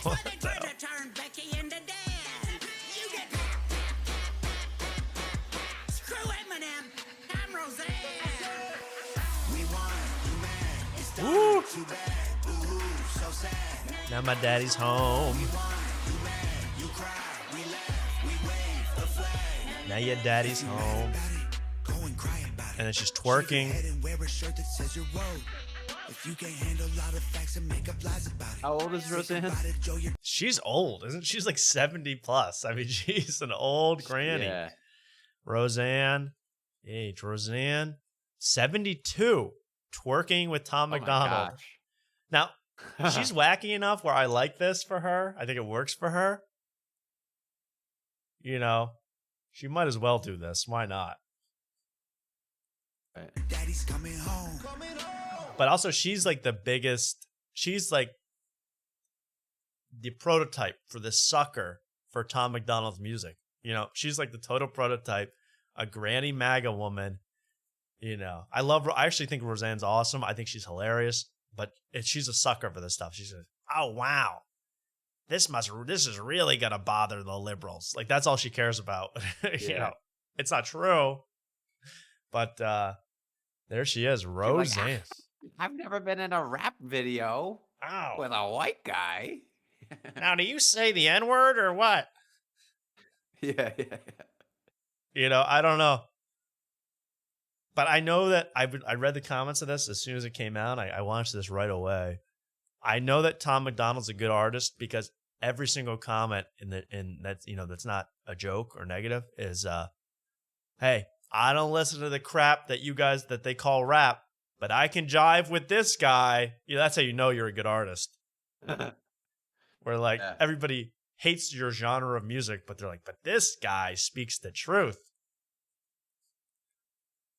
Why they trying to turn Becky into Dan? You get screw Eminem. I'm Roseanne. We won, you mad. It's done, too bad. Ooh, so sad. Now my daddy's home. Now your daddy's home. And then she's twerking. If you can't handle a lot of facts and make up lies about it. How old is Roseanne? She's old, isn't she? She's like 70 plus. I mean, she's an old granny. Yeah. Roseanne, age Roseanne, 72, twerking with Tom McDonald. Gosh. Now, she's wacky enough where I like this for her. I think it works for her. You know, she might as well do this. Why not? Right. Daddy's coming home. But also, she's like the biggest. She's like the prototype for the sucker for Tom McDonald's music. You know, she's like the total prototype, a granny MAGA woman. You know, I actually think Roseanne's awesome. I think she's hilarious, but she's a sucker for this stuff. She's like, oh, wow. This is really going to bother the liberals. Like, that's all she cares about. You know, it's not true. But there she is, Roseanne. Like, I've never been in a rap video with a white guy. Now, do you say the N-word or what? Yeah. You know, I don't know. But I know that I read the comments of this as soon as it came out. I watched this right away. I know that Tom McDonald's a good artist because every single comment in that's, you know, that's not a joke or negative is, hey, I don't listen to the crap that they call rap, but I can jive with this guy. Yeah, that's how you know you're a good artist. Where like everybody hates your genre of music, but they're like, but this guy speaks the truth.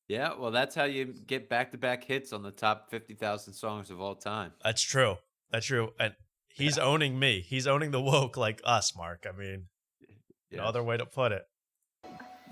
Yeah, well, that's how you get back-to-back hits on the top 50,000 songs of all time. That's true. And he's owning me. He's owning the woke like us, Mark. I mean, no other way to put it.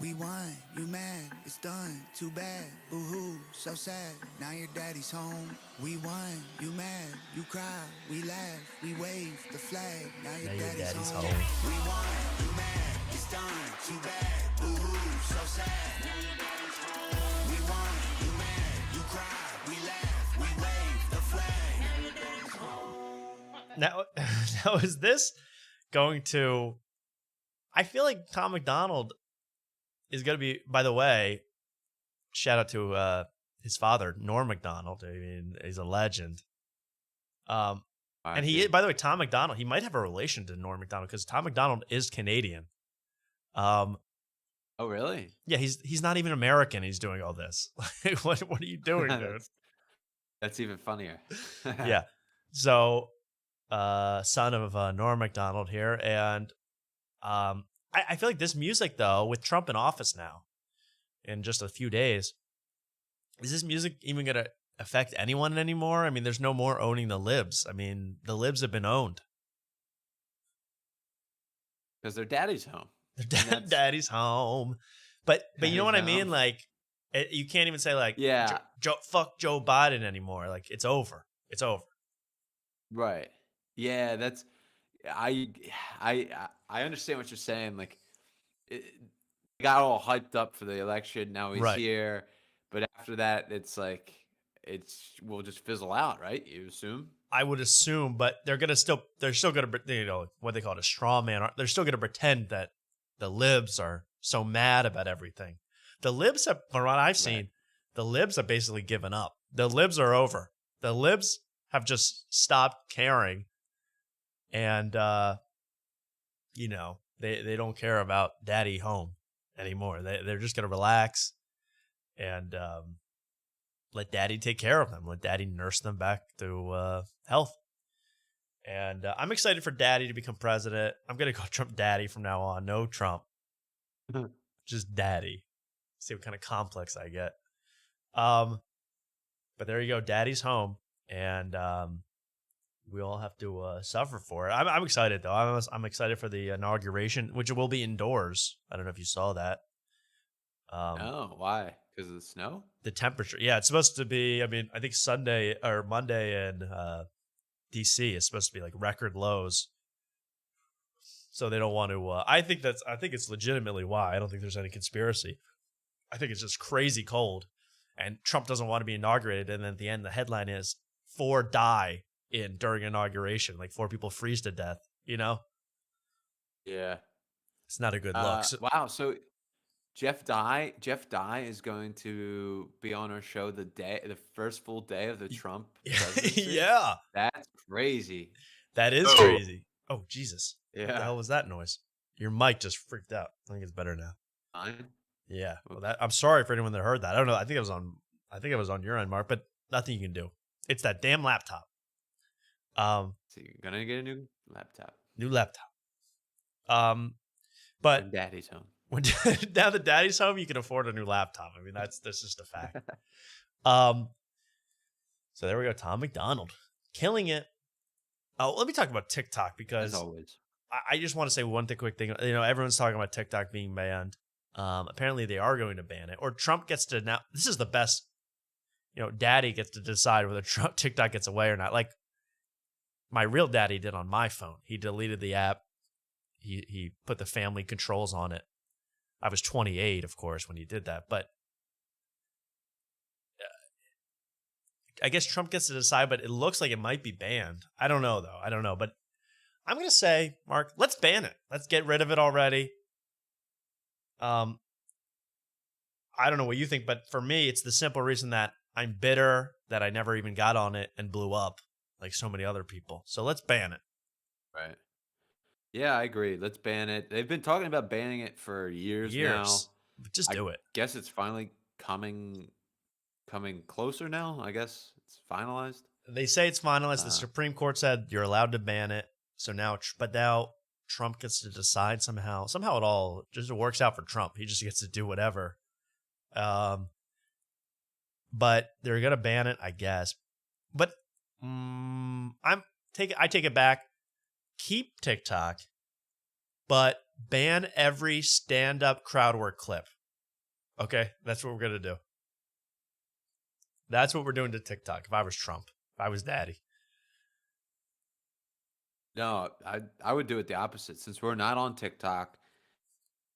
We won, you mad, it's done, too bad, boo-hoo, so sad, now your daddy's home. We won, you mad, you cry, we laugh, we wave the flag, now your daddy's home. We won, you mad, it's done, too bad, boo-hoo, so sad, now your daddy's home. We won, you mad, you cry, we laugh, we wave the flag, now your daddy's home. Now is this going to... I feel like Tom McDonald is going to be, by the way, shout out to his father, Norm McDonald. I mean, he's a legend. And by the way, Tom McDonald, he might have a relation to Norm McDonald because Tom McDonald is Canadian. Oh, really? Yeah, he's not even American. He's doing all this. What are you doing, dude? That's even funnier. Yeah. So, son of Norm McDonald here. And I feel like this music, though, with Trump in office now, in just a few days, is this music even going to affect anyone anymore? I mean, there's no more owning the libs. I mean, the libs have been owned. Because their daddy's home. Their daddy's home. But you know what I mean? Like, you can't even say, like, fuck Joe Biden anymore. Like, it's over. It's over. Right. Yeah, that's... I understand what you're saying. Like, he got all hyped up for the election. Now he's here, but after that, it's like will just fizzle out, right? You assume? I would assume, but they're still gonna, you know, what they call it, a straw man. They're still gonna pretend that the libs are so mad about everything. The libs have, from what I've seen, the libs have basically given up. The libs are over. The libs have just stopped caring. And, you know, they don't care about daddy home anymore. They're just going to relax and let daddy take care of them. Let daddy nurse them back to health. And I'm excited for daddy to become president. I'm going to call Trump daddy from now on. No Trump. Just daddy. See what kind of complex I get. But there you go. Daddy's home. And we all have to suffer for it. I'm excited, though. I'm excited for the inauguration, which will be indoors. I don't know if you saw that. Why? Because of the snow? The temperature. Yeah, it's supposed to be, I mean, I think Sunday or Monday in D.C. is supposed to be like record lows. So they don't want to, I think it's legitimately why. I don't think there's any conspiracy. I think it's just crazy cold. And Trump doesn't want to be inaugurated. And then at the end, the headline is 4 die during inauguration, like 4 people freeze to death, you know? Yeah. It's not a good look. Wow. So Jeff Dye is going to be on our show the first full day of the Trump presidency. Yeah. That's crazy. That is crazy. Oh, Jesus. Yeah. What the hell was that noise? Your mic just freaked out. I think it's better now. Fine. Yeah. Well, I'm sorry for anyone that heard that. I don't know. I think it was on your end, Mark, but nothing you can do. It's that damn laptop. So you're gonna get a new laptop. But when daddy's home. Now that daddy's home, you can afford a new laptop. I mean, that's just a fact. So there we go. Tom McDonald killing it. Oh, let me talk about TikTok because as always, I just want to say one quick thing. You know, everyone's talking about TikTok being banned. Apparently, they are going to ban it, or Trump gets to now. This is the best. You know, Daddy gets to decide whether TikTok gets away or not. Like my real daddy did on my phone. He deleted the app. He put the family controls on it. I was 28, of course, when he did that. But I guess Trump gets to decide, but it looks like it might be banned. I don't know, though. I don't know. But I'm going to say, Mark, let's ban it. Let's get rid of it already. I don't know what you think, but for me, it's the simple reason that I'm bitter that I never even got on it and blew up like so many other people. So let's ban it. Right. Yeah, I agree. Let's ban it. They've been talking about banning it for years now. Just do it. Guess it's finally coming closer now. I guess it's finalized. They say it's finalized. The Supreme Court said you're allowed to ban it. So now Trump gets to decide somehow. Somehow it all just works out for Trump. He just gets to do whatever. But they're gonna ban it, I guess. But I take it back. Keep TikTok, but ban every stand-up crowd work clip. Okay, that's what we're gonna do. That's what we're doing to TikTok. If I was Trump, if I was Daddy. No, I would do it the opposite. Since we're not on TikTok,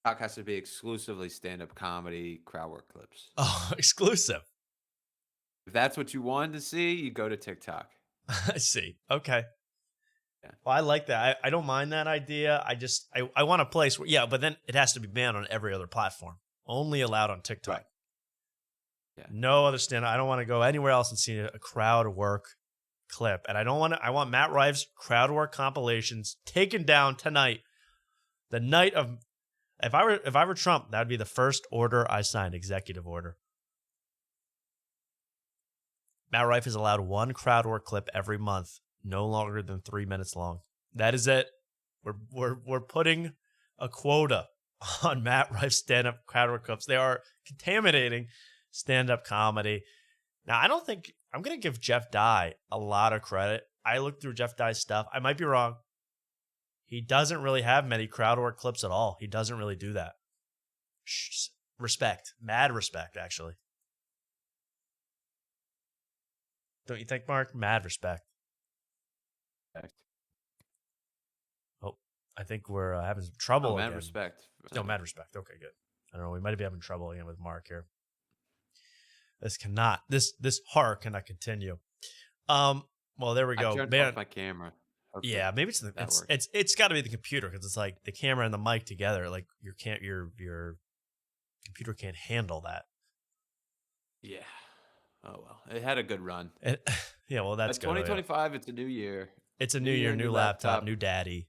TikTok has to be exclusively stand-up comedy crowd work clips. Oh, exclusive. If that's what you wanted to see, you go to TikTok. I see. Okay. Yeah. Well, I like that. I don't mind that idea. I want a place where, but then it has to be banned on every other platform. Only allowed on TikTok. Right. Yeah. No other stand-up. I don't want to go anywhere else and see a crowd work clip. And I want Matt Rives crowd work compilations taken down tonight. The night of, if I were Trump, that would be the first order I signed, executive order. Matt Rife is allowed one crowd work clip every month, no longer than 3 minutes long. That is it. We're putting a quota on Matt Rife's stand-up crowd work clips. They are contaminating stand-up comedy. Now, I don't think I'm going to give Jeff Dye a lot of credit. I looked through Jeff Dye's stuff. I might be wrong. He doesn't really have many crowd work clips at all. He doesn't really do that. Respect. Mad respect, actually. Don't you think, Mark? Mad respect. Oh, I think we're having some trouble again. Mad respect. No, mad respect. Okay, good. I don't know. We might be having trouble again with Mark here. This horror cannot continue. Well, there we go. I turned off my camera. Hopefully yeah, maybe it's got to be the computer because it's like the camera and the mic together. Like your computer can't handle that. Yeah. Oh well, it had a good run. Yeah, well that's good. 2025. It's a new year. It's a new year, new laptop, new daddy.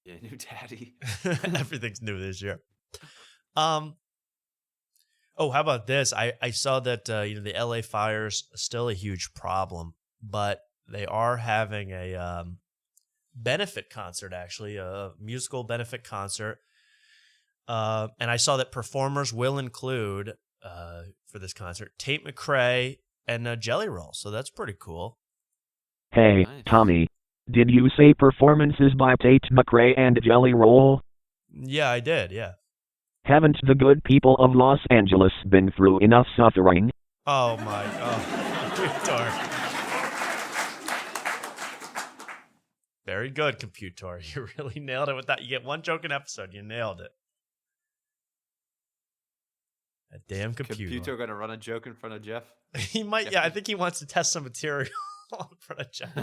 Yeah, new daddy. Everything's new this year. Oh, how about this? I saw that the LA fires are still a huge problem, but they are having a benefit concert, actually, a musical benefit concert. And I saw that performers will include for this concert Tate McRae and Jelly Roll. So that's pretty cool. Hey, nice. Tommy, did you say performances by Tate McRae and Jelly Roll? Yeah, I did, yeah. Haven't the good people of Los Angeles been through enough suffering? Oh my god. Very good, Computor. You really nailed it with that. You get one joke an episode. You nailed it. A damn computer. Computer going to run a joke in front of Jeff? He might, yeah. I think he wants to test some material in front of Jeff.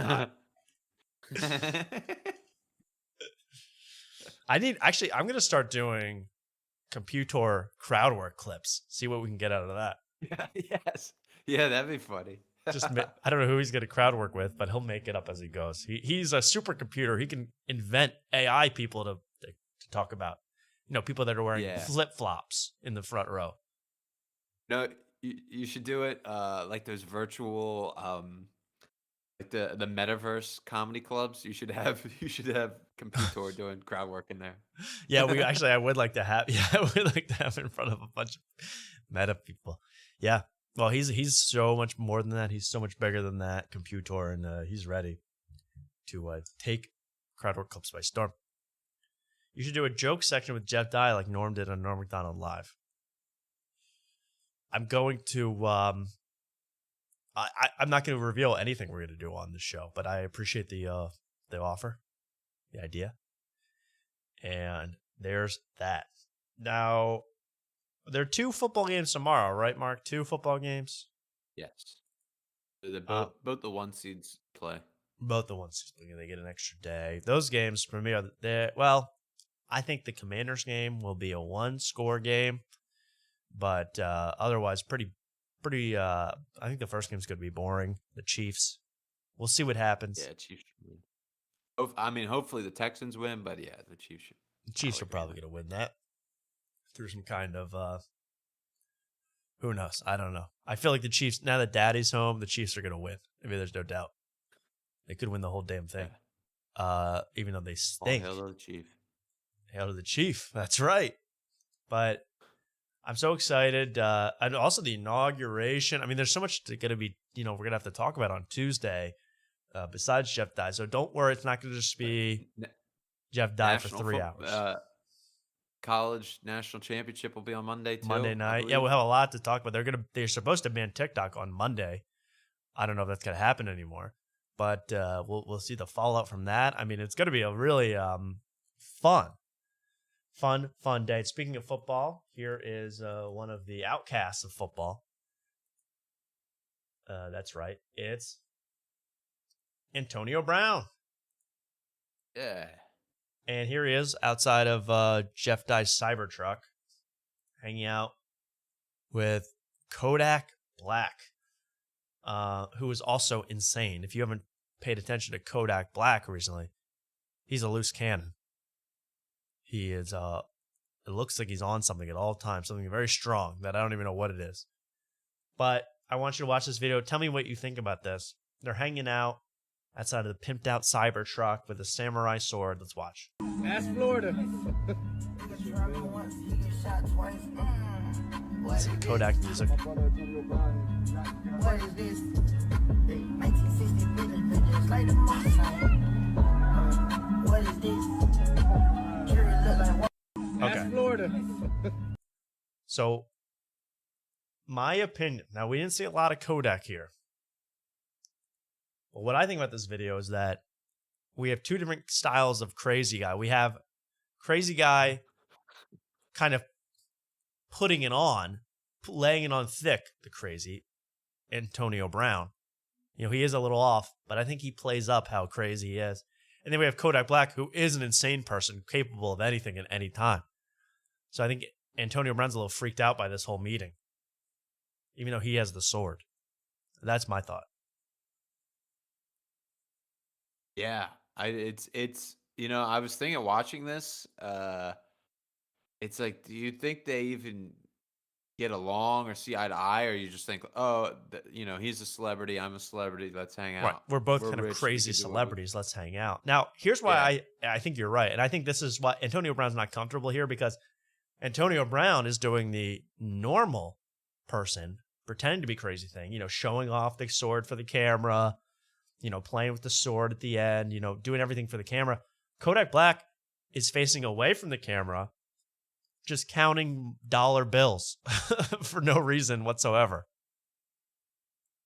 I'm going to start doing Computer crowd work clips. See what we can get out of that. Yeah, yes. Yeah, that'd be funny. I don't know who he's going to crowd work with, but he'll make it up as he goes. He's a supercomputer. He can invent AI people to talk about. People that are wearing flip-flops in the front row. No, you should do it like those virtual like the metaverse comedy clubs. You should have Computer doing crowd work in there. Yeah, I would like to have in front of a bunch of meta people. Yeah. Well, he's so much more than that. He's so much bigger than that, Computer, and he's ready to take crowd work clips by storm. You should do a joke section with Jeff Dye like Norm did on Norm Macdonald Live. I'm going to I'm not going to reveal anything we're going to do on this show, but I appreciate the offer, the idea. And there's that. Now, there are 2 football games tomorrow, right, Mark? 2 football games? Yes. Both the 1 seeds play. Both the 1 seeds play. They get an extra day. Those games for me are I think the Commanders game will be a 1-score game, but otherwise pretty. I think the first game's going to be boring. The Chiefs. We'll see what happens. Yeah, Chiefs should win. I mean, hopefully the Texans win, but yeah, the Chiefs should. The Chiefs are probably going to win that through some kind of who knows? I don't know. I feel like the Chiefs, now that Daddy's home, the Chiefs are going to win. I mean, there's no doubt. They could win the whole damn thing. Yeah. Even though they stink. Hail to the Chief. Hail to the Chief. That's right. But I'm so excited. And also the inauguration. I mean, there's so much going to be, we're going to have to talk about on Tuesday besides Jeff Dye. So don't worry. It's not going to just be Jeff Dye for 3 hours. College national championship will be on Monday too. Monday night. Yeah, we'll have a lot to talk about. They're supposed to ban TikTok on Monday. I don't know if that's going to happen anymore. But we'll see the fallout from that. I mean, it's going to be a really fun day. Speaking of football, here is one of the outcasts of football. That's right. It's Antonio Brown. Yeah. And here he is outside of Jeff Dye's Cybertruck, hanging out with Kodak Black, who is also insane. If you haven't paid attention to Kodak Black recently, he's a loose cannon. He is, it looks like he's on something at all times, something very strong that I don't even know what it is. But I want you to watch this video. Tell me what you think about this. They're hanging out outside of the pimped out Cybertruck with a samurai sword. Let's watch. That's Florida. Listen to Kodak music. What is this? 1960 pictures like the motorcycle. What is this? Sure look like what? Okay. Florida. So, my opinion. Now, we didn't see a lot of Kodak here. But what I think about this video is that we have 2 different styles of crazy guy. We have crazy guy kind of putting it on, laying it on thick, the crazy Antonio Brown. He is a little off, but I think he plays up how crazy he is. And then we have Kodak Black, who is an insane person, capable of anything at any time. So I think Antonio Brown's a little freaked out by this whole meeting, even though he has the sword. That's my thought. Yeah, I was thinking watching this. It's like, do you think they even get along or see eye to eye, or you just think, he's a celebrity, I'm a celebrity, let's hang out. Right. We're both kind of crazy celebrities. Let's hang out. Now, here's why I think you're right, and I think this is why Antonio Brown's not comfortable here, because Antonio Brown is doing the normal person, pretending to be crazy thing, showing off the sword for the camera, playing with the sword at the end, doing everything for the camera. Kodak Black is facing away from the camera, just counting dollar bills for no reason whatsoever.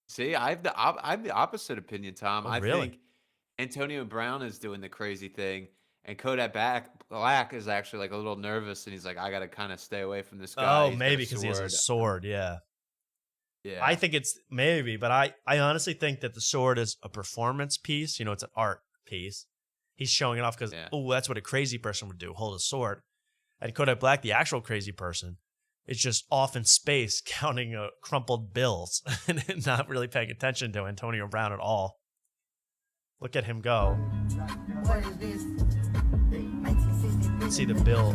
See, I have the opposite opinion, Tom. Oh, really? I think Antonio Brown is doing the crazy thing, and Kodak Black is actually like a little nervous, and he's like, I got to kind of stay away from this guy. Oh, maybe because he has a sword, yeah. Yeah. I think it's maybe, but I honestly think that the sword is a performance piece. It's an art piece. He's showing it off because, that's what a crazy person would do, hold a sword. And Kodak Black, the actual crazy person, is just off in space counting crumpled bills and not really paying attention to Antonio Brown at all. Look at him go. What is this? See the bill.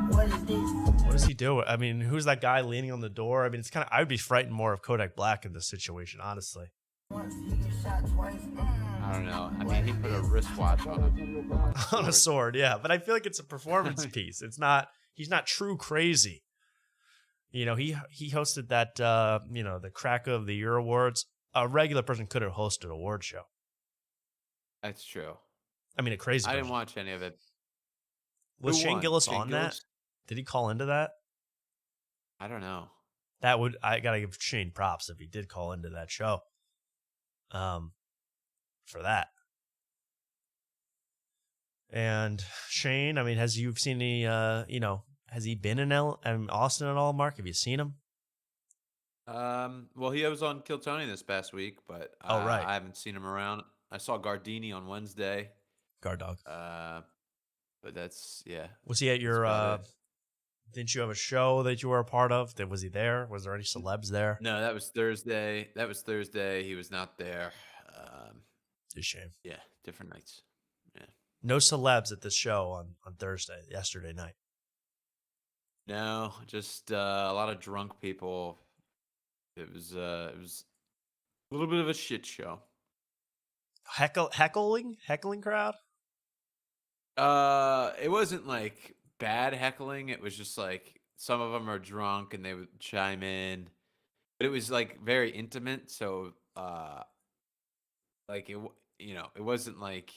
What is this? What does he do? I mean, who's that guy leaning on the door? I mean, it's kind of, I would be frightened more of Kodak Black in this situation, honestly. Once he get shot twice. I don't know. I mean, he put a wristwatch on On a sword, yeah. But I feel like it's a performance piece. It's not, he's not true crazy. You know, he hosted that, you know, the Crack of the Year Awards. A regular person could have hosted an award show. That's true. I mean, a crazy person. I didn't watch any of it. Was Who Shane won? Gillis Shane on Gillis? that? Did he call into that? I don't know. That would, I gotta give Shane props if he did call into that show. For that. And Shane, I mean, has you seen any, you know, has he been in Austin at all, Mark? Have you seen him? Well, he was on Kill Tony this past week, but right. I haven't seen him around. I saw Gardini on Wednesday. Guard dog. But that's, yeah. Was he at your, didn't you have a show that you were a part of? Was he there? Was there any celebs there? No, that was Thursday. He was not there. It's a shame. Yeah, different nights. Yeah. No celebs at this show on Thursday, yesterday night. No, just a lot of drunk people. It was a little bit of a shit show. Heckling crowd? It wasn't like bad heckling. It was just like some of them are drunk and they would chime in, but it was like very intimate. So, like it, you know, it wasn't like,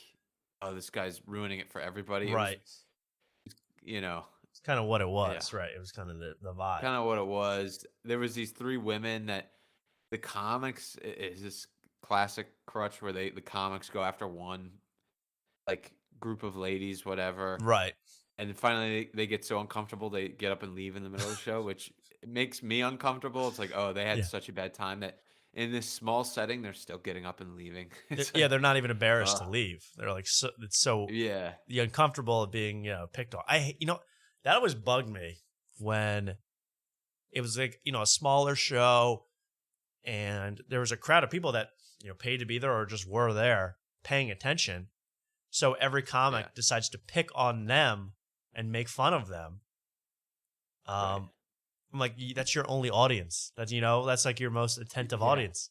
oh, this guy's ruining it for everybody. Right. It was, you know, it's kind of what it was, right? It was kind of the vibe. Kind of what it was. There was these three women that the comics is this classic crutch where the comics go after one like group of ladies, whatever. Right. And then finally they get so uncomfortable they get up and leave in the middle of the show, which makes me uncomfortable. It's like, oh, they had such a bad time that in this small setting they're still getting up and leaving. Yeah, they're not even embarrassed to leave. They're like, so it's so the uncomfortable of being, you know, picked on. That always bugged me when it was like, you know, a smaller show and there was a crowd of people that, you know, paid to be there or just were there paying attention. So every comic decides to pick on them and make fun of them. I'm like, that's your only audience. That's, you know, that's like your most attentive audience.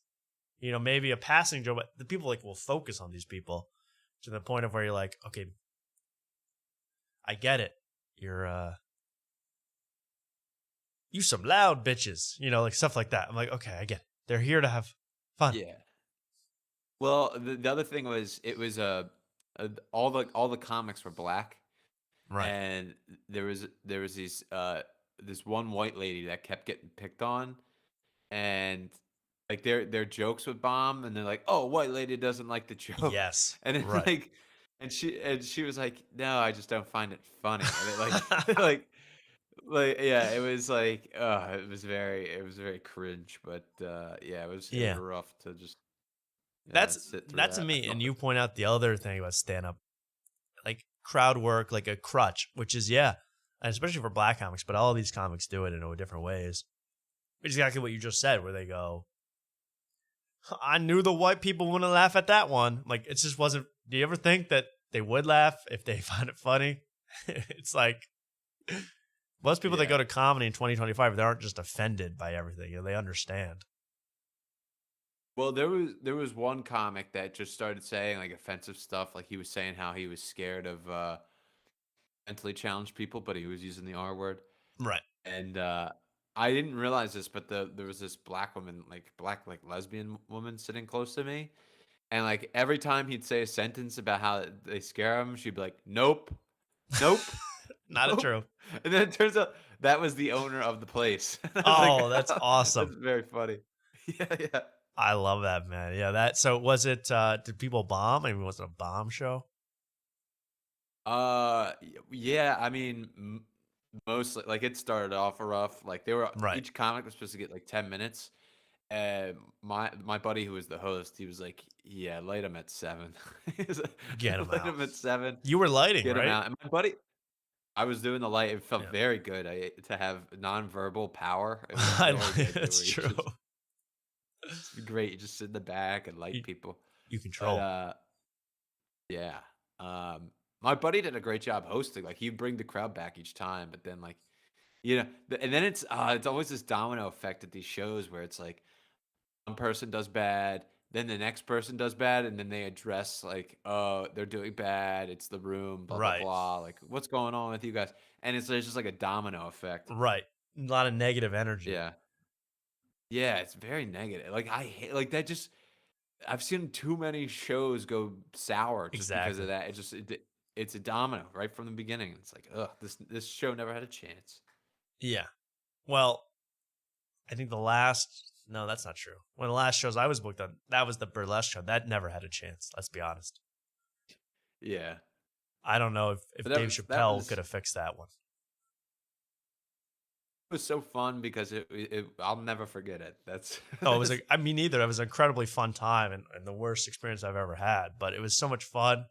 You know, maybe a passing joke, but the people like will focus on these people to the point of where you're like, okay, I get it. You're you some loud bitches, you know, like stuff like that. I'm like, okay, I get it. They're here to have fun. Yeah. Well, the other thing was it was all the comics were black, right? And there was these this one white lady that kept getting picked on, and like their jokes would bomb, and they're like, oh, white lady doesn't like the joke. Yes, and it's like, and she was like, no, I just don't find it funny. And it like like yeah, it was like it was very cringe, but yeah, it was rough to just. That's to me, and you point out the other thing about stand-up, like crowd work, like a crutch, which is and especially for black comics, but all of these comics do it in different ways. Exactly what you just said, where they go, I knew the white people wouldn't laugh at that one. Like, it just wasn't. Do you ever think that they would laugh if they find it funny? It's like most people that go to comedy in 2025, they aren't just offended by everything. You know, they understand. Well, there was one comic that just started saying like offensive stuff. Like he was saying how he was scared of mentally challenged people, but he was using the R word. Right. And I didn't realize this, but there was this black woman, like lesbian woman sitting close to me. And like every time he'd say a sentence about how they scare him, she'd be like, nope, nope. Not nope. true. And then it turns out that was the owner of the place. Oh, like, that's awesome. That's very funny. Yeah. I love that, man. Yeah, so was it, did people bomb? I mean, was it a bomb show? Yeah, I mean, mostly, like, it started off rough. Like, they were, each comic was supposed to get, like, 10 minutes. And my buddy who was the host, he was like, yeah, light him at 7. Get him light out. him at 7. You were lighting, Get right? him out. And my buddy, I was doing the light. It felt Yeah. very good to have nonverbal power. It was I really know, good. it's Where you true. it's great. You just sit in the back and light You, people. you But control. yeah. My buddy did a great job hosting. Like he'd bring the crowd back each time, but then like and then it's always this domino effect at these shows where it's like one person does bad, then the next person does bad, and then they address like, oh, they're doing bad. It's the room, blah blah Right. blah. Like, what's going on with you guys? And it's just like a domino effect. Right. A lot of negative energy. Yeah, yeah, it's very negative. Like I hate like that. Just I've seen too many shows go sour just because Exactly. of that. It's a domino right from the beginning. It's like, ugh, this show never had a chance. Yeah. Well, I think no, that's not true. One of the last shows I was booked on, that was the burlesque show. That never had a chance. Let's be honest. Yeah, I don't know if but Dave Chappelle could have fixed that one. It was so fun because I'll never forget it. That's Oh, it was I mean, neither. It was an incredibly fun time and the worst experience I've ever had, but it was so much fun.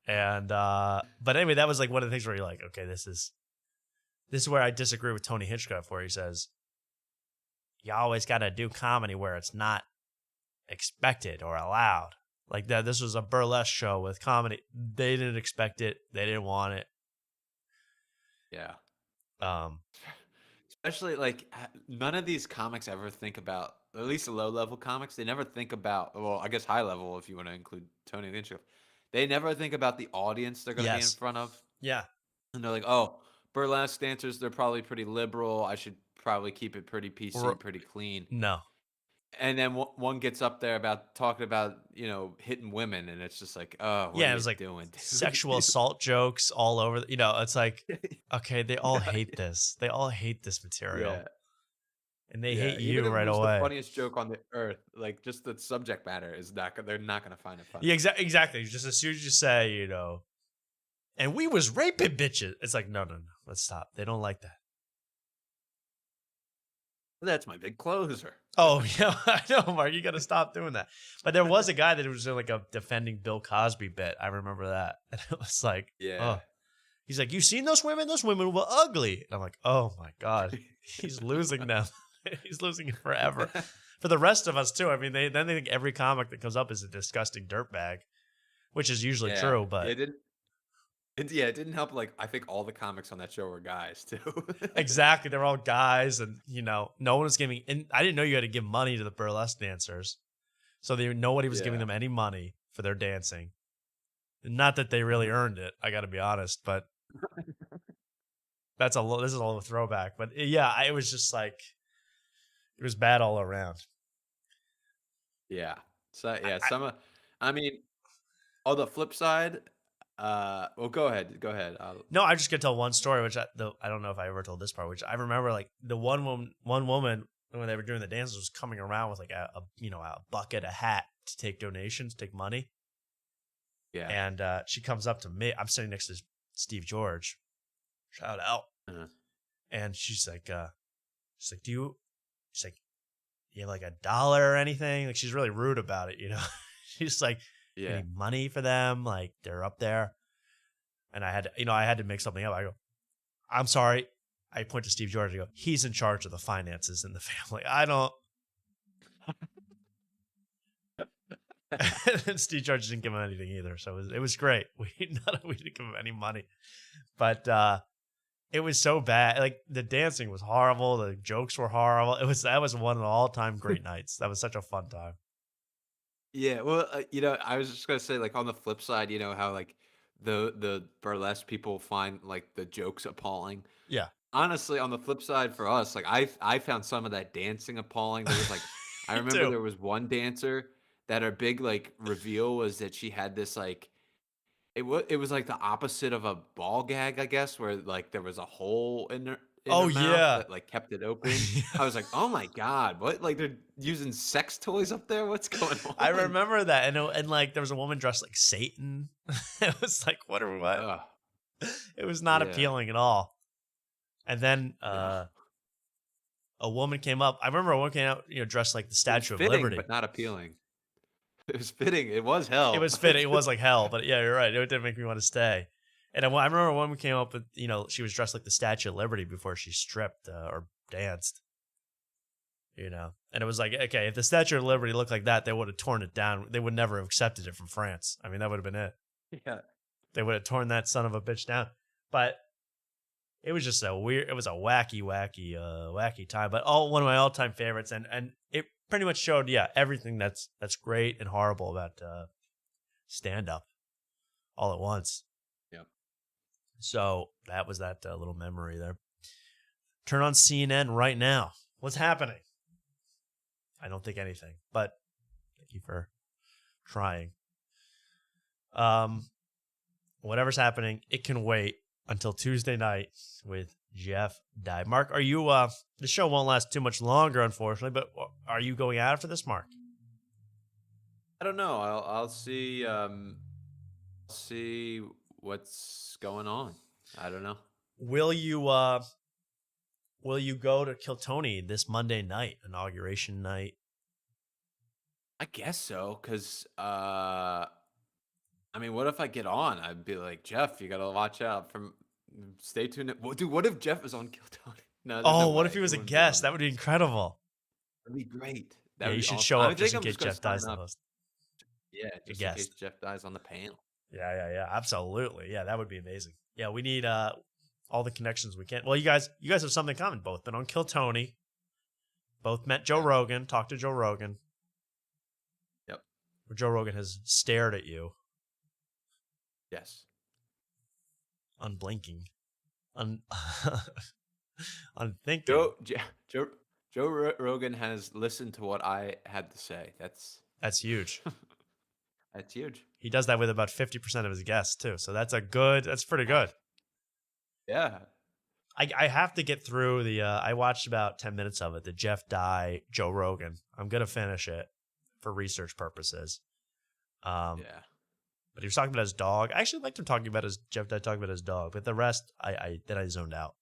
And but anyway, that was like one of the things where you're like, okay, this is where I disagree with Tony Hitchcock, where he says you always got to do comedy where it's not expected or allowed. Like that, this was a burlesque show with comedy. They didn't expect it. They didn't want it. Yeah. Especially like none of these comics ever think about, at least the low level comics, they never think about, well, I guess high level if you want to include Tony Lynch. They never think about the audience they're going to be in front of. Yeah. And they're like, oh, burlesque dancers, they're probably pretty liberal. I should probably keep it pretty PC, pretty clean. No. And then one gets up there about talking about, hitting women, and it's just like, oh, what are it was you like doing? sexual assault jokes all over. It's like, okay, they all hate this. They all hate this material. Yeah. And they Yeah, hate even you if right it was away. the funniest joke on the earth, like just the subject matter is they're not going to find it funny. Yeah, exactly. Just as soon as you say, and we was raping bitches, it's like, no, let's stop. They don't like that. That's my big closer. Oh, yeah, I know, Mark. You got to stop doing that. But there was a guy that was doing like a defending Bill Cosby bit. I remember that. And it was like, yeah. Oh. He's like, you seen those women? Those women were ugly. And I'm like, oh my God, he's losing them. He's losing it forever. For the rest of us too. I mean, they think every comic that comes up is a disgusting dirtbag, which is usually true. But it didn't help. Like I think all the comics on that show were guys too. Exactly, they're all guys, and no one was giving. And I didn't know you had to give money to the burlesque dancers, so nobody was giving them any money for their dancing. Not that they really earned it. I got to be honest, but this is a little throwback. But yeah, it was just like it was bad all around. Yeah. So yeah, I mean, on the flip side. Well, go ahead. No, I'm just gonna tell one story, which I don't know if I ever told this part. Which I remember, like the one woman when they were doing the dances was coming around with like a bucket, a hat to take donations, take money. Yeah. And she comes up to me. I'm sitting next to Steve George. Shout out. Uh-huh. And she's like, do you have like $1 or anything? Like she's really rude about it, She's like, any money for them? Like they're up there. And I had to make something up. I go, I'm sorry. I point to Steve George. I go, he's in charge of the finances in the family. I don't. And Steve George didn't give him anything either. So it was great. We didn't give him any money, but it was so bad. Like the dancing was horrible. The jokes were horrible. That was one of the all-time great nights. That was such a fun time. Yeah, well, I was just gonna say, like on the flip side, how like the burlesque people find like the jokes appalling. Yeah. Honestly, on the flip side for us, like I found some of that dancing appalling. There was like, I remember there was one dancer that her big like reveal was that she had this like, it was like the opposite of a ball gag, I guess, where like there was a hole in her mouth that like kept it open. I was like, oh my God, what? Like they're using sex toys up there? What's going on? I remember that, and like there was a woman dressed like Satan. It was like, what? It was not appealing at all. And then a woman came up. I remember a woman came out, dressed like the Statue of Liberty, but not appealing. It was fitting. It was hell. It was fitting. It was like hell, but yeah, you're right. It didn't make me want to stay. And I remember when we came up with, she was dressed like the Statue of Liberty before she stripped or danced. And it was like, okay, if the Statue of Liberty looked like that, they would have torn it down. They would never have accepted it from France. I mean, that would have been it. Yeah. They would have torn that son of a bitch down. But it was just it was a wacky time. But one of my all-time favorites. And it pretty much showed, everything that's great and horrible about stand-up all at once. Yep. So that was that little memory there. Turn on CNN right now. What's happening? I don't think anything, but thank you for trying. Whatever's happening, it can wait until Tuesday night with Jeff Dye. Mark, are you, the show won't last too much longer, unfortunately, but are you going out after this, Mark? I don't know. I'll see, see what's going on. I don't know. Will you go to Kill Tony this Monday night, inauguration night? I guess so, because, I mean, what if I get on? I'd be like, Jeff, you got to watch out. Stay tuned. Well, dude, what if Jeff is on Kill Tony? No, what if he was a guest? That would be incredible. That'd be great. You should show up just in case Jeff dies the host. Yeah, just in case Jeff dies on the panel. Yeah, absolutely. Yeah, that would be amazing. Yeah, we need all the connections we can. Well, you guys have something in common. Both been on Kill Tony. Both met Joe Rogan. Talked to Joe Rogan. Yep. Where Joe Rogan has stared at you. Yes. Unblinking. Unthinking. Joe Rogan has listened to what I had to say. That's huge. That's huge. He does that with about 50% of his guests too. So that's pretty good. Yeah. I have to get through I watched about 10 minutes of it, the Jeff Dye, Joe Rogan. I'm going to finish it for research purposes. Yeah. But he was talking about his dog. I actually liked him talking about Jeff Dye talking about his dog, but the rest I zoned out.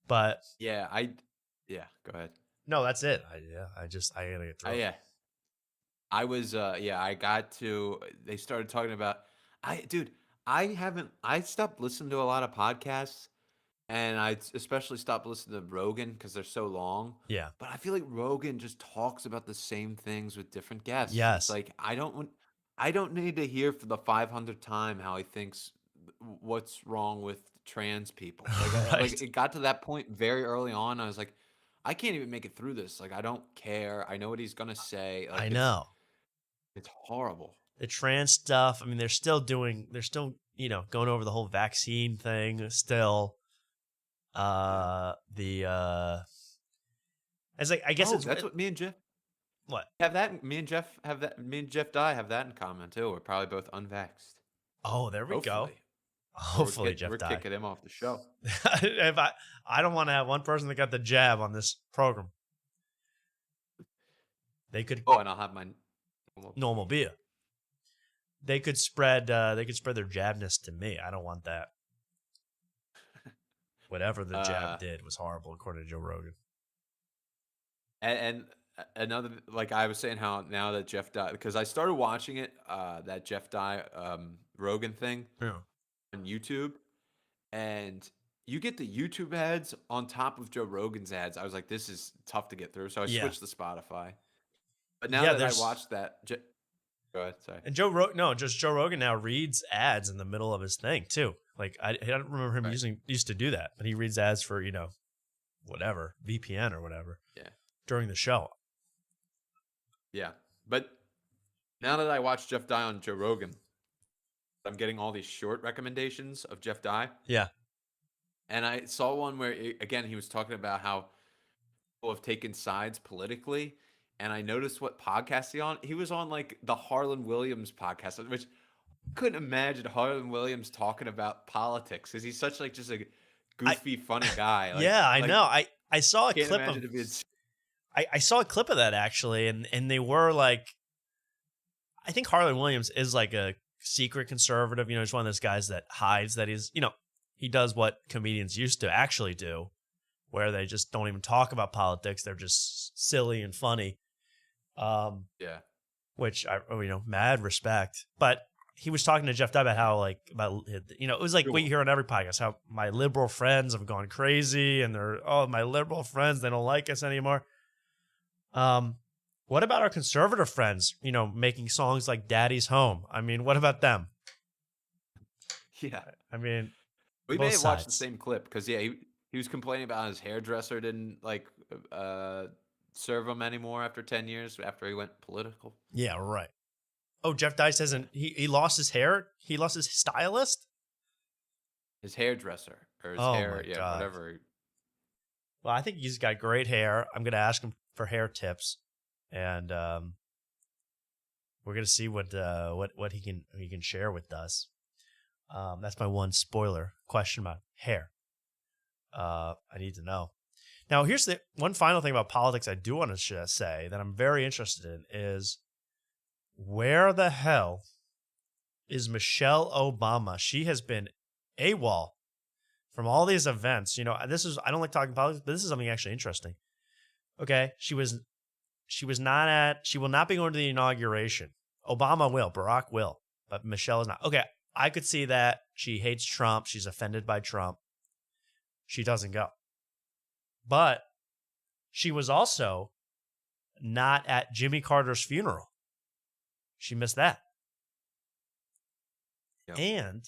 But yeah, go ahead. No, that's it. I gotta get through. Yeah. I was I got to, they started talking about, I stopped listening to a lot of podcasts, and I especially stopped listening to Rogan because they're so long. Yeah. But I feel like Rogan just talks about the same things with different guests. Yes. It's like, I don't need to hear for the 500th time how he thinks what's wrong with trans people. Like it got to that point very early on. I was like, I can't even make it through this. Like, I don't care. I know what he's going to say. Like, I know. It's horrible. The trans stuff, I mean, they're still going over the whole vaccine thing still. I guess that's what me and Jeff. What? Have that? Me and Jeff Dye have that in common too. We're probably both unvaxxed. Oh, there we go. Hopefully, Jeff we're Dye. kicking him off the show. If I don't want to have one person that got the jab on this program. They could. Oh, and I'll have my normal beer. They could spread their jabness to me. I don't want that. Whatever the jab did was horrible, according to Joe Rogan. And another, like I was saying, how now that Jeff Dye, because I started watching it, that Jeff Dye Rogan thing on YouTube, and you get the YouTube ads on top of Joe Rogan's ads. I was like, this is tough to get through, so I switched to Spotify. But now that I watched that, go ahead, sorry. And Joe Rogan now reads ads in the middle of his thing too. Like I don't remember him used to do that, but he reads ads for whatever VPN or whatever. Yeah. During the show. Yeah, but now that I watched Jeff Dye on Joe Rogan, I'm getting all these short recommendations of Jeff Dye. Yeah. And I saw one where, again, he was talking about how people have taken sides politically. And I noticed what podcast he was on, like the Harlan Williams podcast, which I couldn't imagine Harlan Williams talking about politics because he's such just a goofy, funny guy. I know. I saw a clip of I saw a clip of that actually, and they were like, I think Harlan Williams is like a secret conservative. He's one of those guys that hides that he's, he does what comedians used to actually do, where they just don't even talk about politics. They're just silly and funny. Yeah. Which mad respect. But he was talking to Jeff Dye about how like about it was like what you hear on every podcast, how my liberal friends have gone crazy and they're my liberal friends, they don't like us anymore. What about our conservative friends, making songs like Daddy's Home? I mean, what about them? Yeah. I mean, we both may have watched the sides. same clip because he was complaining about his hairdresser didn't serve him anymore after 10 years after he went political. Yeah, right. Oh, Jeff Dye says he lost his hair. He lost his stylist. His hairdresser or his hair, whatever. Well, I think he's got great hair. I'm gonna ask him for hair tips, and we're gonna see what he can share with us. That's my one spoiler question about hair. I need to know. Now, here's the one final thing about politics I do want to say that I'm very interested in is where the hell is Michelle Obama? She has been AWOL from all these events. I don't like talking politics, but this is something actually interesting. Okay, she will not be going to the inauguration. Obama will, Barack will, but Michelle is not. Okay, I could see that. She hates Trump. She's offended by Trump. She doesn't go. But she was also not at Jimmy Carter's funeral. She missed that. Yep. And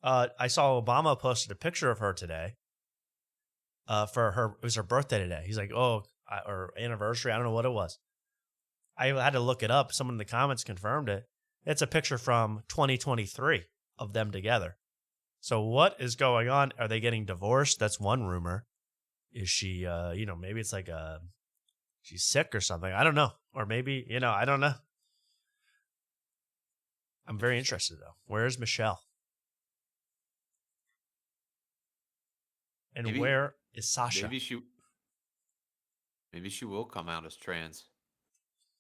I saw Obama posted a picture of her today. For her, it was her birthday today. He's like, or anniversary. I don't know what it was. I had to look it up. Someone in the comments confirmed it. It's a picture from 2023 of them together. So what is going on? Are they getting divorced? That's one rumor. Is she, maybe it's like she's sick or something. I don't know. Or maybe, I don't know. I'm very interested, though. Where's Michelle? And where is Sasha? Maybe she will come out as trans.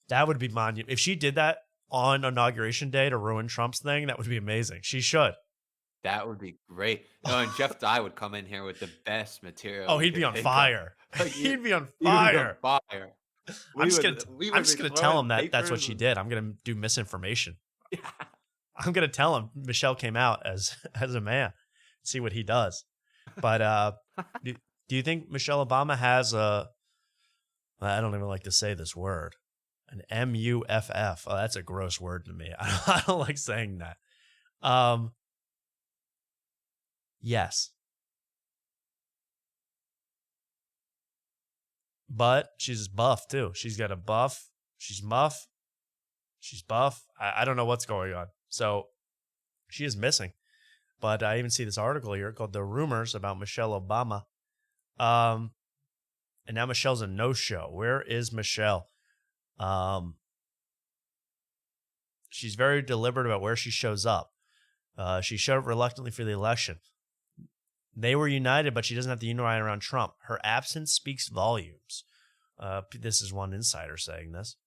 That would be monumental. If she did that on Inauguration Day to ruin Trump's thing, that would be amazing. She should. That would be great. No, and Jeff Dye would come in here with the best material. Oh, he'd be on fire. He'd be on fire. I'm just gonna tell him that that's what she did. I'm gonna do misinformation. Yeah. I'm gonna tell him Michelle came out as a man. See what he does. But do you think Michelle Obama has I don't even like to say this word. An MUFF. Oh, that's a gross word to me. I don't like saying that. Yes. But she's buff too. She's got a buff. She's muff. She's buff. I don't know what's going on. So she is missing. But I even see this article here called The Rumors About Michelle Obama. And now Michelle's a no-show. Where is Michelle? She's very deliberate about where she shows up. She showed up reluctantly for the election. They were united, but she doesn't have to unite around Trump. Her absence speaks volumes. This is one insider saying this.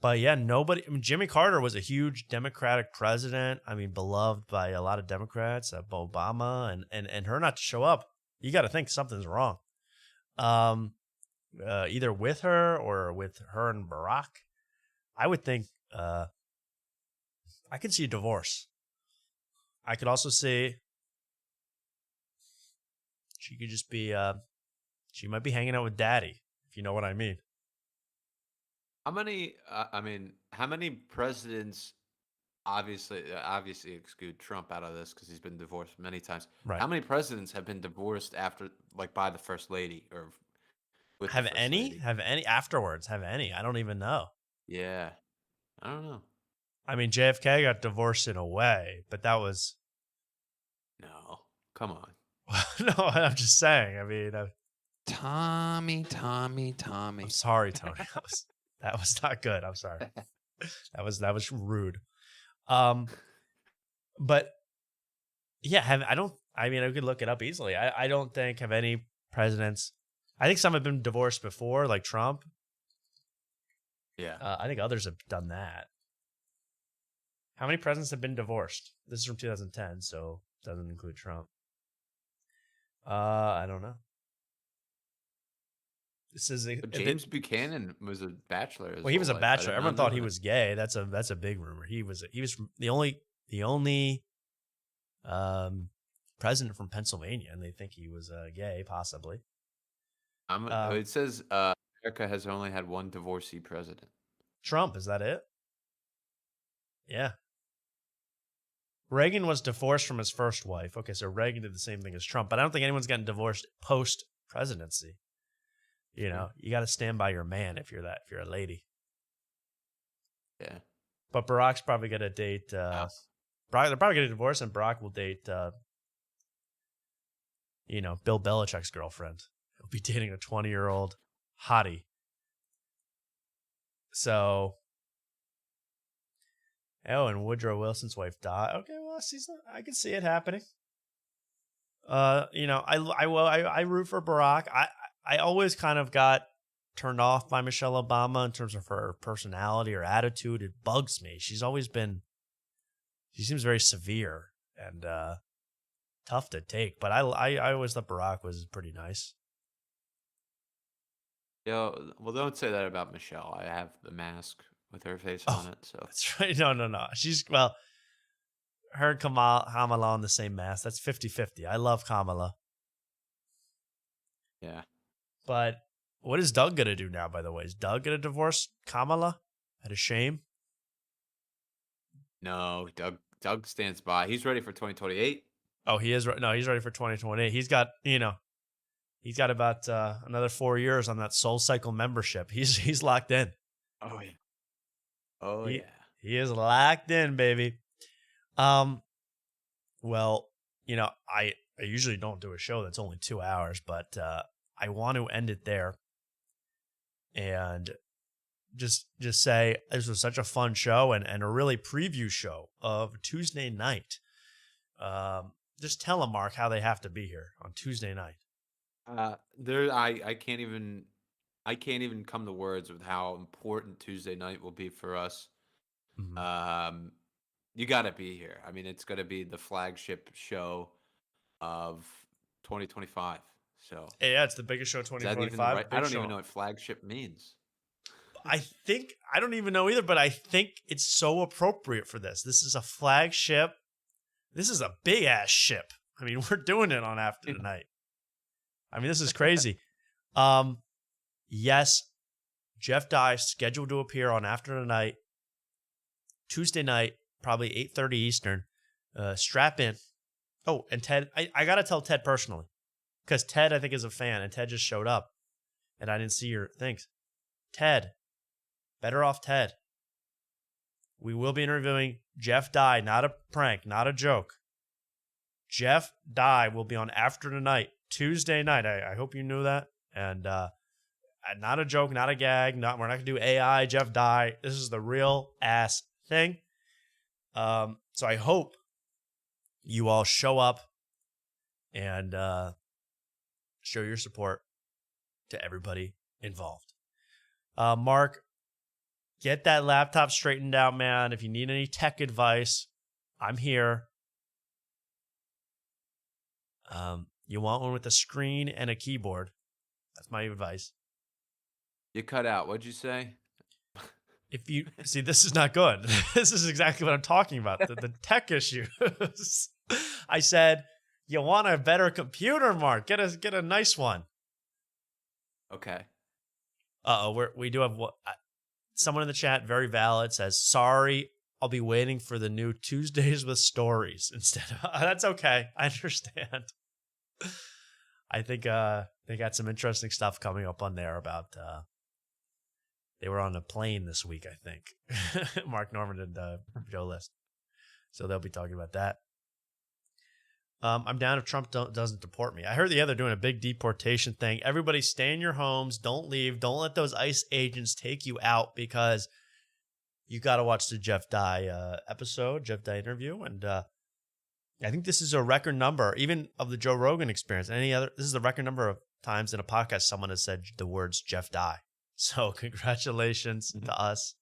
But yeah, Jimmy Carter was a huge Democratic president. I mean, beloved by a lot of Democrats, Obama, and her not to show up. You got to think something's wrong. Either with her or with her and Barack. I would think I could see a divorce. I could also see she could just be she might be hanging out with Daddy, if you know what I mean. How many presidents obviously exclude Trump out of this because he's been divorced many times. Right. How many presidents have been divorced after, like, by the first lady or with have the first any? lady? Have any afterwards? Have any? I don't even know. Yeah. I don't know. I mean, JFK got divorced in a way, but that was no. Come on. No, I'm just saying. I mean, Tommy. I'm sorry, Tony. That was not good. I'm sorry. That was rude. But yeah, I could look it up easily. I don't think have any presidents. I think some have been divorced before, like Trump. Yeah. I think others have done that. How many presidents have been divorced? This is from 2010, so it doesn't include Trump. I don't know. This is James Buchanan was a bachelor. Well, he was a bachelor. Everyone thought he was gay. That's a big rumor. He was the only president from Pennsylvania, and they think he was gay, possibly. It says America has only had one divorcee president. Trump, is that it? Yeah. Reagan was divorced from his first wife. Okay, so Reagan did the same thing as Trump, but I don't think anyone's gotten divorced post-presidency. You know, you got to stand by your man if you're a lady. Yeah. But Barack's probably going to date they're probably going to divorce, and Barack will date Bill Belichick's girlfriend. He'll be dating a 20-year-old hottie. So, and Woodrow Wilson's wife died. Okay, well, I can see it happening. I root for Barack. I always kind of got turned off by Michelle Obama in terms of her personality or attitude. It bugs me. She seems very severe and tough to take. But I always thought Barack was pretty nice. Yeah, well, don't say that about Michelle. I have the mask with her face on it. So that's right. No. Her and Kamala on the same mask. That's 50-50. I love Kamala. Yeah. But what is Doug going to do now, by the way? Is Doug going to divorce Kamala? Out of shame? No, Doug stands by. He's ready for 2028. Oh, he is. No, he's ready for 2028. He's got about another 4 years on that Soul Cycle membership. He's locked in. Oh, yeah. Oh, yeah. He is locked in, baby. Well, I usually don't do a show that's only 2 hours, but I want to end it there and just say this was such a fun show and a really preview show of Tuesday night. Just tell them, Mark, how they have to be here on Tuesday night. I can't even come to words with how important Tuesday night will be for us. Mm-hmm. You got to be here. I mean, it's going to be the flagship show of 2025. So yeah, it's the biggest show of 2025. Right? I don't even know what flagship means. I don't even know either, but I think it's so appropriate for this. This is a flagship. This is a big ass ship. I mean, we're doing it on After Tonight. I mean, this is crazy. Yes, Jeff Dye scheduled to appear on After Tonight Tuesday night, probably 8:30 Eastern. Strap in. Oh, and Ted, I got to tell Ted personally, because Ted, I think, is a fan, and Ted just showed up, and I didn't see your things. Ted, better off Ted. We will be interviewing Jeff Dye, not a prank, not a joke. Jeff Dye will be on After Tonight, Tuesday night. I hope you knew that. And not a joke, not a gag. We're not going to do AI, Jeff Dye. This is the real ass thing. So I hope you all show up and show your support to everybody involved. Mark, get that laptop straightened out, man. If you need any tech advice, I'm here. You want one with a screen and a keyboard. That's my advice. You cut out. What'd you say? If you see, this is not good. This is exactly what I'm talking about. The tech issues. I said, you want a better computer, Mark. Get a nice one. Okay. We do have someone in the chat, very valid, says, sorry, I'll be waiting for the new Tuesdays with Stories instead of, that's okay. I understand. I think they got some interesting stuff coming up on there about, they were on a plane this week, I think. Mark Norman and Joe List. So they'll be talking about that. I'm down if Trump doesn't deport me. I heard they're doing a big deportation thing. Everybody stay in your homes. Don't leave. Don't let those ICE agents take you out, because you got to watch the Jeff Dye episode, Jeff Dye interview. And I think this is a record number, even of the Joe Rogan Experience. This is the record number of times in a podcast someone has said the words Jeff Dye. So congratulations to us.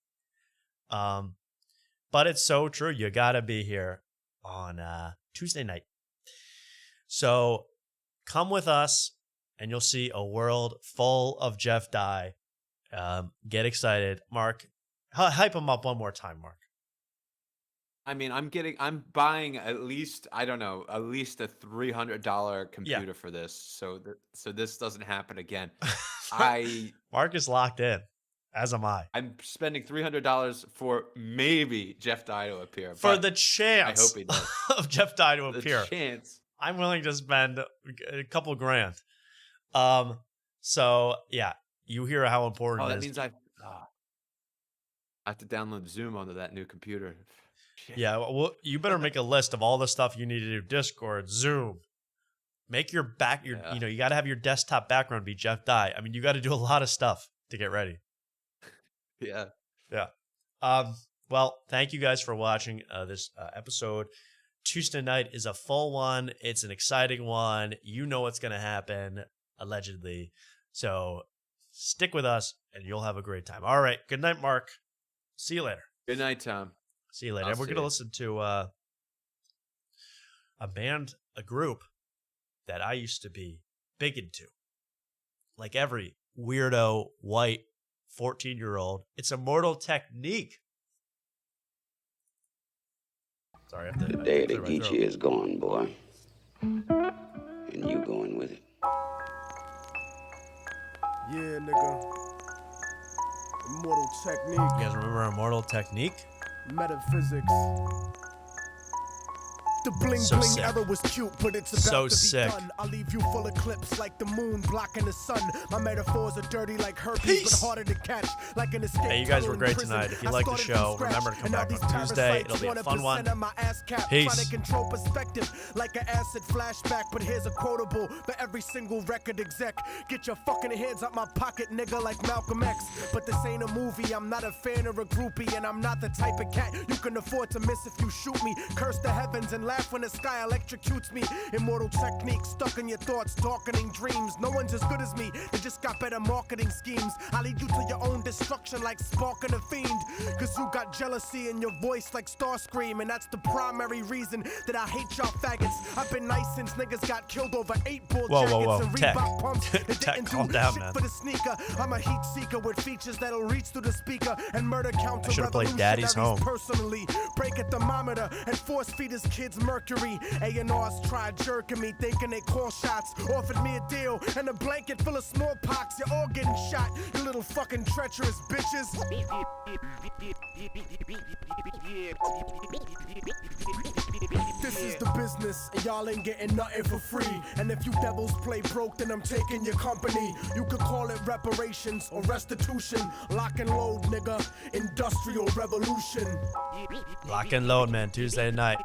But it's so true. You got to be here on Tuesday night. So come with us and you'll see a world full of Jeff Dye. Get excited. Mark, hype him up one more time, Mark. I mean, I'm buying at least a $300 computer for this, so this doesn't happen again. Mark is locked in, as am I. I'm spending $300 for maybe Jeff Dye to appear. For the chance I hope he does. of Jeff Dye to appear. The chance. I'm willing to spend a couple grand. So yeah, you hear how important it is. That means I have to download Zoom onto that new computer. Shit. Yeah, well, you better make a list of all the stuff you need to do. Discord, Zoom. Make your you got to have your desktop background be Jeff Dye. I mean, you got to do a lot of stuff to get ready. Yeah. Yeah. Well, thank you guys for watching this episode. Tuesday night is a full one. It's an exciting one. You know what's going to happen, allegedly. So stick with us, and you'll have a great time. All right. Good night, Mark. See you later. Good night, Tom. See you later. And we're going to listen to a group that I used to be big into. Like every weirdo, white, 14-year-old. It's Immortal Technique. Sorry, the day of the Geechee is gone, boy. And you going with it. Yeah, nigga. Immortal Technique. You guys remember Immortal Technique? Metaphysics. The bling So bling sick. era was cute, but it's about So to be sick. done. I'll leave you full of clips like the moon blocking the sun. My metaphors are dirty like herpes, but harder to catch like an escape. Hey, you guys were tunnel in great prison. tonight. If you I like the started show, from remember to scratch, come and now back these on Tuesday. parasites It'll be a fun 1% one. of my ass cap. Peace. Try to control perspective like an acid flashback, but here's a quotable for every single record exec. Get your fucking hands out my pocket, nigga, like Malcolm X. But this ain't a movie. I'm not a fan or a groupie, and I'm not the type of cat you can afford to miss if you shoot me. Curse the heavens and laugh when the sky electrocutes me. Immortal Technique stuck in your thoughts, darkening dreams. No one's as good as me. They just got better marketing schemes. I lead you to your own destruction like sparking a fiend. Cause you got jealousy in your voice like Starscream, and that's the primary reason that I hate y'all faggots. I've been nice since niggas got killed over 8-bull jackets and Tech. Reebok pumps that Tech, didn't calm do down, shit man. for the sneaker. I'm a heat seeker with features that'll reach through the speaker and murder counter I should've played Daddy's Home. personally. Break a thermometer and force feed his kids mercury. A&Rs tried jerking me, thinking they call shots. Offered me a deal and a blanket full of smallpox. You're all getting shot, you little fucking treacherous bitches. This is the business, and y'all ain't getting nothing for free. And if you devils play broke, then I'm taking your company. You could call it reparations or restitution. Lock and load, nigga. Industrial revolution. Lock and load, man. Tuesday night.